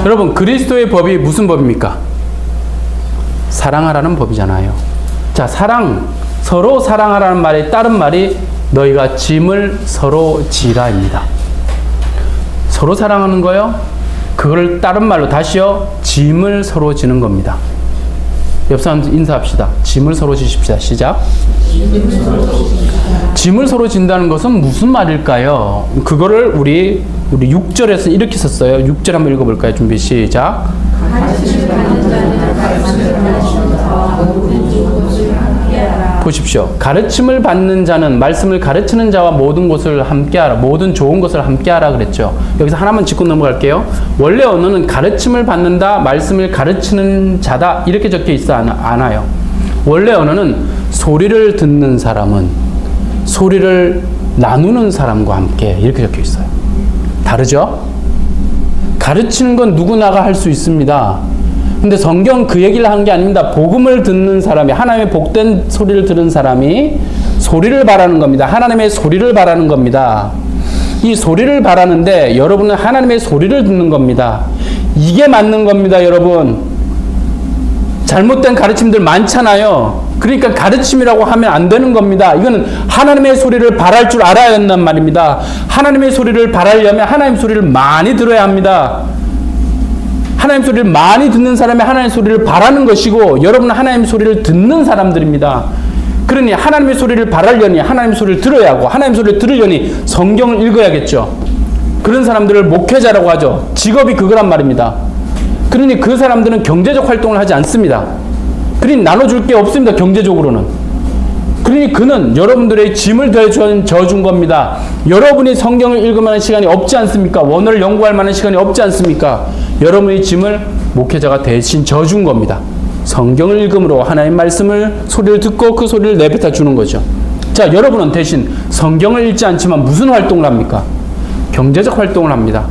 여러분, 그리스도의 법이 무슨 법입니까? 사랑하라는 법이잖아요. 자, 서로 사랑하라는 말의 다른 말이 너희가 짐을 서로 지라입니다. 서로 사랑하는 거요? 그걸 다른 말로 다시요, 짐을 서로 지는 겁니다. 옆 사람 인사합시다. 짐을 서로 지십시다. 시작. 짐을 서로 진다는 것은 무슨 말일까요? 그거를 우리 6절에서 이렇게 썼어요. 6절 한번 읽어볼까요? 준비 시작. 보십시오. 가르침을 받는 자는 말씀을 가르치는 자와 모든 것을 함께하라. 모든 좋은 것을 함께하라 그랬죠. 여기서 하나만 짚고 넘어갈게요. 원래 언어는 가르침을 받는다, 말씀을 가르치는 자다 이렇게 적혀 있어 않아요. 원래 언어는 소리를 듣는 사람은 소리를 나누는 사람과 함께 이렇게 적혀 있어요. 다르죠? 가르치는 건 누구나가 할 수 있습니다. 근데 성경 그 얘기를 하는 게 아닙니다. 복음을 듣는 사람이, 하나님의 복된 소리를 들은 사람이 소리를 바라는 겁니다. 하나님의 소리를 바라는 겁니다. 이 소리를 바라는데 여러분은 하나님의 소리를 듣는 겁니다. 이게 맞는 겁니다, 여러분. 잘못된 가르침들 많잖아요. 그러니까 가르침이라고 하면 안 되는 겁니다. 이거는 하나님의 소리를 바랄 줄 알아야 한단 말입니다. 하나님의 소리를 바라려면 하나님 소리를 많이 들어야 합니다. 하나님 소리를 많이 듣는 사람이 하나님 소리를 바라는 것이고, 여러분은 하나님 소리를 듣는 사람들입니다. 그러니 하나님의 소리를 바라려니 하나님 소리를 들어야 하고, 하나님 소리를 들으려니 성경을 읽어야겠죠. 그런 사람들을 목회자라고 하죠. 직업이 그거란 말입니다. 그러니 그 사람들은 경제적 활동을 하지 않습니다. 그러니 나눠줄 게 없습니다. 경제적으로는. 그러니 그는 여러분들의 짐을 져준 겁니다. 여러분이 성경을 읽을 만한 시간이 없지 않습니까? 원어를 연구할 만한 시간이 없지 않습니까? 여러분의 짐을 목회자가 대신 져준 겁니다. 성경을 읽음으로 하나님 말씀을 소리를 듣고 그 소리를 내뱉어 주는 거죠. 자, 여러분은 대신 성경을 읽지 않지만 무슨 활동을 합니까? 경제적 활동을 합니다.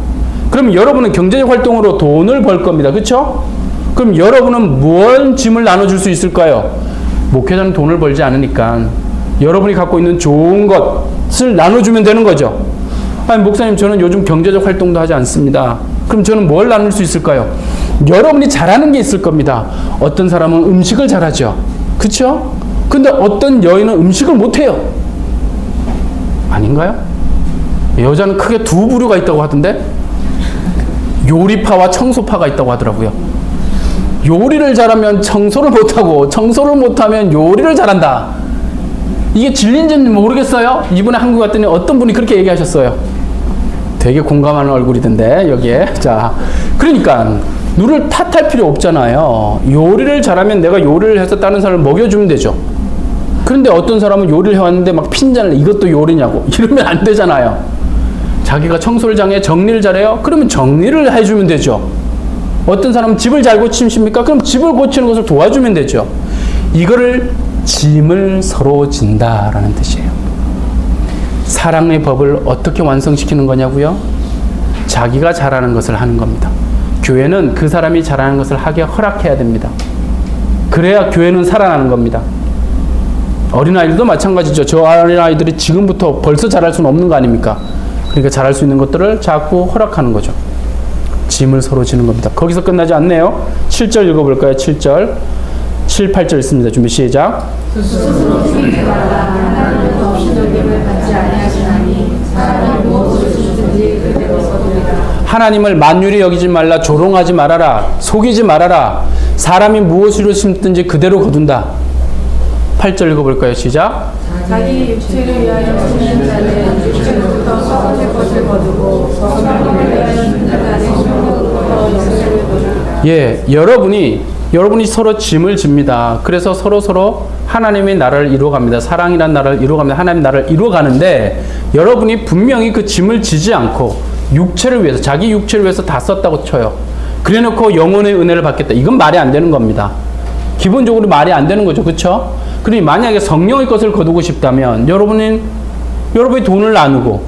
그럼 여러분은 경제적 활동으로 돈을 벌 겁니다. 그렇죠? 그럼 여러분은 무슨 짐을 나눠줄 수 있을까요? 목회자는 돈을 벌지 않으니까 여러분이 갖고 있는 좋은 것을 나눠주면 되는 거죠. 아니, 목사님, 저는 요즘 경제적 활동도 하지 않습니다. 그럼 저는 뭘 나눌 수 있을까요? 여러분이 잘하는 게 있을 겁니다. 어떤 사람은 음식을 잘하죠. 그렇죠? 근데 어떤 여인은 음식을 못해요. 아닌가요? 여자는 크게 두 부류가 있다고 하던데, 요리파와 청소파가 있다고 하더라고요. 요리를 잘하면 청소를 못하고, 청소를 못하면 요리를 잘한다. 이게 진리인지는 모르겠어요. 이번에 한국 갔더니 어떤 분이 그렇게 얘기하셨어요. 되게 공감하는 얼굴이던데, 여기에. 자, 그러니까 누를 탓할 필요 없잖아요. 요리를 잘하면 내가 요리를 해서 다른 사람을 먹여주면 되죠. 그런데 어떤 사람은 요리를 해왔는데 막 핀잔을, 이것도 요리냐고 이러면 안 되잖아요. 자기가 청소를 잘해, 정리를 잘해요? 그러면 정리를 해주면 되죠. 어떤 사람은 집을 잘 고치십니까? 그럼 집을 고치는 것을 도와주면 되죠. 이거를 짐을 서로 진다라는 뜻이에요. 사랑의 법을 어떻게 완성시키는 거냐고요? 자기가 잘하는 것을 하는 겁니다. 교회는 그 사람이 잘하는 것을 하게 허락해야 됩니다. 그래야 교회는 살아나는 겁니다. 어린아이들도 마찬가지죠. 저 어린아이들이 지금부터 벌써 잘할 수는 없는 거 아닙니까? 그러니까 잘할 수 있는 것들을 자꾸 허락하는 거죠. 짐을 서로 지는 겁니다. 거기서 끝나지 않네요. 7절 읽어볼까요? 7절. 7, 8절 있습니다. 준비 시작. 스스로 죽이지 말라. 하나님은 없이 돌림을 받지 아니하시나니 사람이 무엇을 주든지 그대로 거두리라. 하나님을 만유리 여기지 말라. 조롱하지 말아라. 속이지 말아라. 사람이 무엇으로 심든지 그대로 거둔다. 8절 읽어볼까요? 시작. 자기 육체를 위하여 심는 자는 육체로부터 썩어질 것을 거두고 성령을 위하여 심는 자는 성령으로부터 영생을 거두리라. 예, 여러분이 서로 짐을 집니다. 그래서 서로 하나님의 나라를 이루어갑니다. 사랑이란 나라를 이루어갑니다. 하나님의 나라를 이루어가는데, 여러분이 분명히 그 짐을 지지 않고 육체를 위해서, 자기 육체를 위해서 다 썼다고 쳐요. 그래놓고 영혼의 은혜를 받겠다. 이건 말이 안 되는 겁니다. 기본적으로 말이 안 되는 거죠. 그렇죠? 그러니 만약에 성령의 것을 거두고 싶다면 여러분의 돈을 나누고,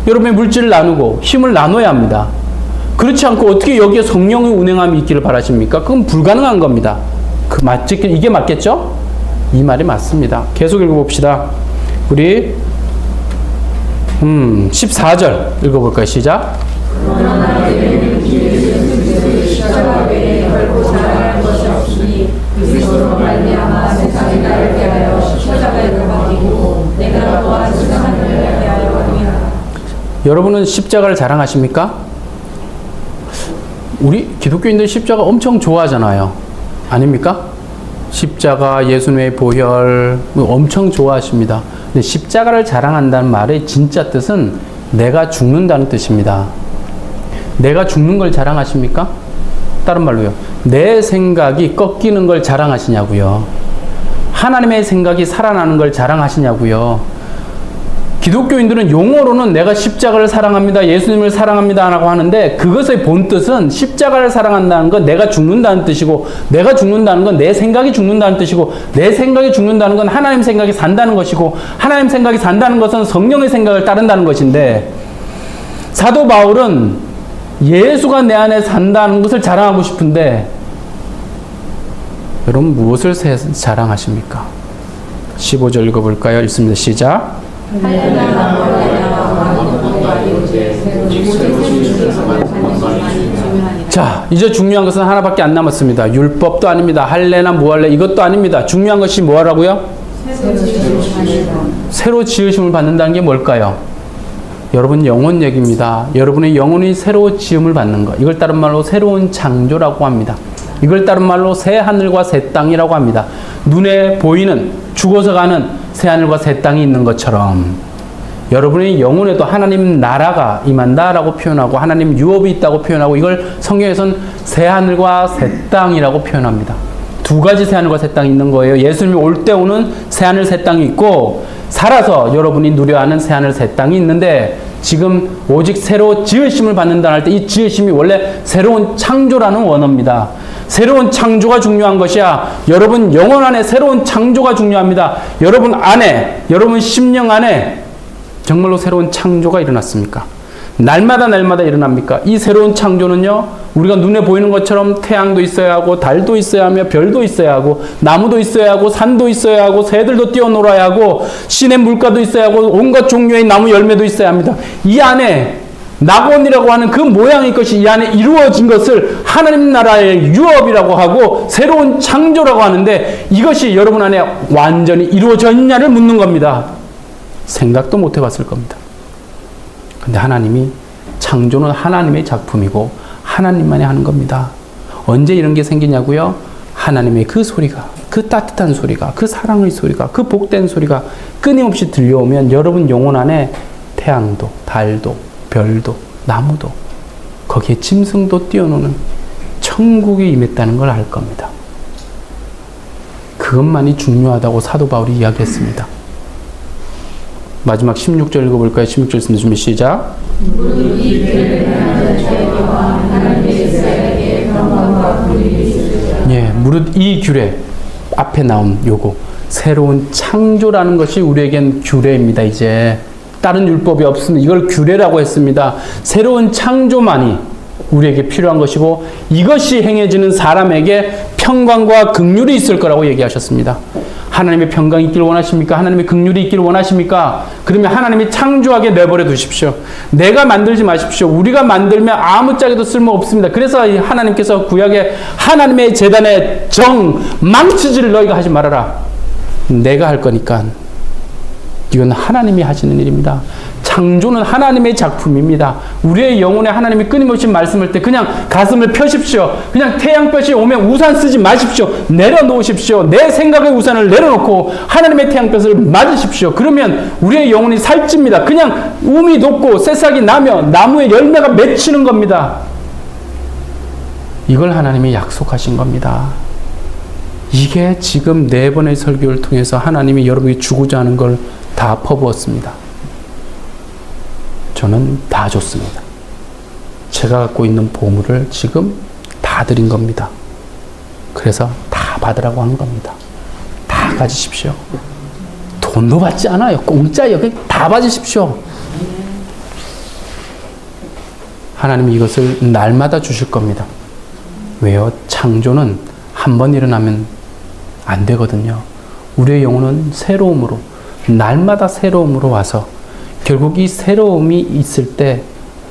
여러분의 물질을 나누고 힘을 나눠야 합니다. 그렇지 않고 어떻게 여기에 성령의 운행함이 있기를 바라십니까? 그건 불가능한 겁니다. 이게 맞겠죠? 이 말이 맞습니다. 계속 읽어봅시다. 우리 14절 읽어볼까요? 시작. 그러나 이는 그리스도의 십자가 외에 결코 자랑할 것이 없으니 그리스도로 말미암아 세상이 나를 대하여 십자가에 못 박히고 내가 또한 세상을 대하여 박히라. 여러분은 십자가를 자랑하십니까? 우리 기독교인들 십자가 엄청 좋아하잖아요. 아닙니까? 십자가, 예수님의 보혈 엄청 좋아하십니다. 근데 십자가를 자랑한다는 말의 진짜 뜻은 내가 죽는다는 뜻입니다. 내가 죽는 걸 자랑하십니까? 다른 말로요. 내 생각이 꺾이는 걸 자랑하시냐고요. 하나님의 생각이 살아나는 걸 자랑하시냐고요. 기독교인들은 용어로는 내가 십자가를 사랑합니다, 예수님을 사랑합니다 라고 하는데, 그것의 본뜻은 십자가를 사랑한다는 건 내가 죽는다는 뜻이고, 내가 죽는다는 건 내 생각이 죽는다는 뜻이고, 내 생각이 죽는다는 건 하나님 생각이 산다는 것이고, 하나님 생각이 산다는 것은 성령의 생각을 따른다는 것인데, 사도 바울은 예수가 내 안에 산다는 것을 자랑하고 싶은데, 여러분 무엇을 자랑하십니까? 15절 읽어볼까요? 읽습니다. 시작. 하려나 자, 이제 중요한 것은 하나밖에 안 남았습니다. 율법도 아닙니다. 할례나 무할례 이것도 아닙니다. 중요한 것이 뭐라고요? 새로 지으심을 받는다는 게 뭘까요? 여러분 영혼 얘기입니다. 여러분의 영혼이 새로 지음을 받는 것. 이걸 다른 말로 새로운 창조라고 합니다. 이걸 다른 말로 새 하늘과 새 땅이라고 합니다. 눈에 보이는 죽어서 가는 새 하늘과 새 땅이 있는 것처럼 여러분의 영혼에도 하나님 나라가 임한다라고 표현하고 하나님 유업이 있다고 표현하고 이걸 성경에서는 새 하늘과 새 땅이라고 표현합니다. 두 가지 새 하늘과 새 땅이 있는 거예요. 예수님이 올 때 오는 새 하늘 새 땅이 있고 살아서 여러분이 누려하는 새 하늘 새 땅이 있는데 지금 오직 새로 지으심을 받는다 할 때 이 지으심이 원래 새로운 창조라는 원어입니다. 새로운 창조가 중요한 것이야. 여러분 영혼 안에 새로운 창조가 중요합니다. 여러분 안에, 여러분 심령 안에 정말로 새로운 창조가 일어났습니까? 날마다 일어납니까? 이 새로운 창조는요, 우리가 눈에 보이는 것처럼 태양도 있어야 하고, 달도 있어야 하며, 별도 있어야 하고, 나무도 있어야 하고, 산도 있어야 하고, 새들도 뛰어놀아야 하고, 신의 물가도 있어야 하고, 온갖 종류의 나무 열매도 있어야 합니다. 이 안에 낙원이라고 하는 그 모양의 것이 이 안에 이루어진 것을 하나님 나라의 유업이라고 하고 새로운 창조라고 하는데 이것이 여러분 안에 완전히 이루어져 있냐를 묻는 겁니다. 생각도 못 해봤을 겁니다. 근데 하나님이 창조는 하나님의 작품이고 하나님만이 하는 겁니다. 언제 이런 게 생기냐고요? 하나님의 그 소리가, 그 따뜻한 소리가, 그 사랑의 소리가, 그 복된 소리가 끊임없이 들려오면 여러분 영혼 안에 태양도, 달도, 별도, 나무도, 거기에 짐승도 뛰어노는 천국이 임했다는 걸 알 겁니다. 그것만이 중요하다고 사도 바울이 이야기했습니다. 마지막 16절 읽어볼까요? 16절 쓰는 준비 시작. 예, 무릇 이 규례 앞에 나온 요거 새로운 창조라는 것이 우리에겐 규례입니다. 이제 다른 율법이 없으면 이걸 규례라고 했습니다. 새로운 창조만이 우리에게 필요한 것이고 이것이 행해지는 사람에게 평강과 긍휼이 있을 거라고 얘기하셨습니다. 하나님의 평강이 있기를 원하십니까? 하나님의 긍휼이 있기를 원하십니까? 그러면 하나님이 창조하게 내버려 두십시오. 내가 만들지 마십시오. 우리가 만들면 아무짝에도 쓸모없습니다. 그래서 하나님께서 구약에 하나님의 제단에 정, 망치질을 너희가 하지 말아라. 내가 할 거니까. 이건 하나님이 하시는 일입니다. 창조는 하나님의 작품입니다. 우리의 영혼에 하나님이 끊임없이 말씀할 때 그냥 가슴을 펴십시오. 그냥 태양볕이 오면 우산 쓰지 마십시오. 내려놓으십시오. 내 생각의 우산을 내려놓고 하나님의 태양볕을 맞으십시오. 그러면 우리의 영혼이 살찝니다. 그냥 움이 돋고 새싹이 나면 나무에 열매가 맺히는 겁니다. 이걸 하나님이 약속하신 겁니다. 이게 지금 4번의 설교를 통해서 하나님이 여러분이 주고자 하는 걸 다 퍼부었습니다. 저는 다 줬습니다. 제가 갖고 있는 보물을 지금 다 드린 겁니다. 그래서 다 받으라고 하는 겁니다. 다 가지십시오. 돈도 받지 않아요. 공짜예요. 그냥 다 받으십시오. 하나님이 이것을 날마다 주실 겁니다. 왜요? 창조는 한 번 일어나면 안 되거든요. 우리의 영혼은 새로움으로 날마다 새로움으로 와서 결국 이 새로움이 있을 때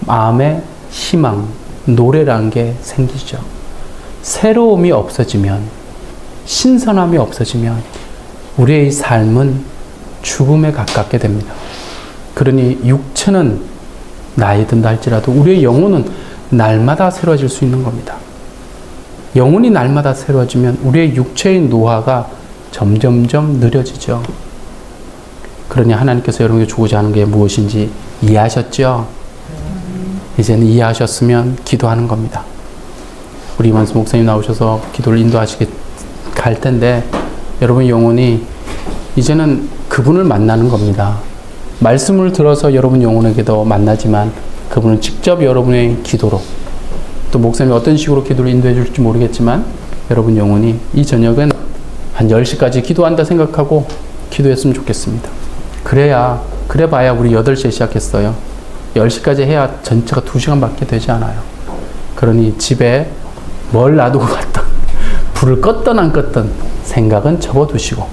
마음에 희망, 노래라는 게 생기죠. 새로움이 없어지면, 신선함이 없어지면 우리의 삶은 죽음에 가깝게 됩니다. 그러니 육체는 나이 든다 할지라도 우리의 영혼은 날마다 새로워질 수 있는 겁니다. 영혼이 날마다 새로워지면 우리의 육체의 노화가 점점점 느려지죠. 그러니 하나님께서 여러분에게 주고자 하는 게 무엇인지 이해하셨죠? 이제는 이해하셨으면 기도하는 겁니다. 우리 이만수 목사님 나오셔서 기도를 인도하시게 갈 텐데 여러분 영혼이 이제는 그분을 만나는 겁니다. 말씀을 들어서 여러분 영혼에게도 만나지만 그분은 직접 여러분의 기도로 또 목사님이 어떤 식으로 기도를 인도해 줄지 모르겠지만 여러분 영혼이 이 저녁은 한 10시까지 기도한다 생각하고 기도했으면 좋겠습니다. 그래 봐야 우리 8시에 시작했어요. 10시까지 해야 전체가 2시간밖에 되지 않아요. 그러니 집에 뭘 놔두고 갔던 불을 껐던 안 껐던 생각은 접어두시고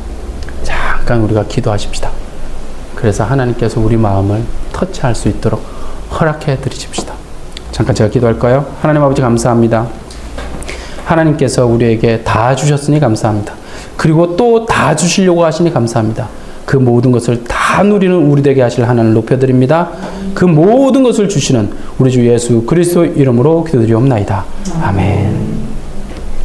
잠깐 우리가 기도하십시다. 그래서 하나님께서 우리 마음을 터치할 수 있도록 허락해 드리십시다. 잠깐 제가 기도할까요? 하나님 아버지 감사합니다. 하나님께서 우리에게 다 주셨으니 감사합니다. 그리고 또 다 주시려고 하시니 감사합니다. 그 모든 것을 다 누리는 우리 되게 하실 하나님을 높여드립니다. 그 모든 것을 주시는 우리 주 예수 그리스도 이름으로 기도드리옵나이다. 아멘.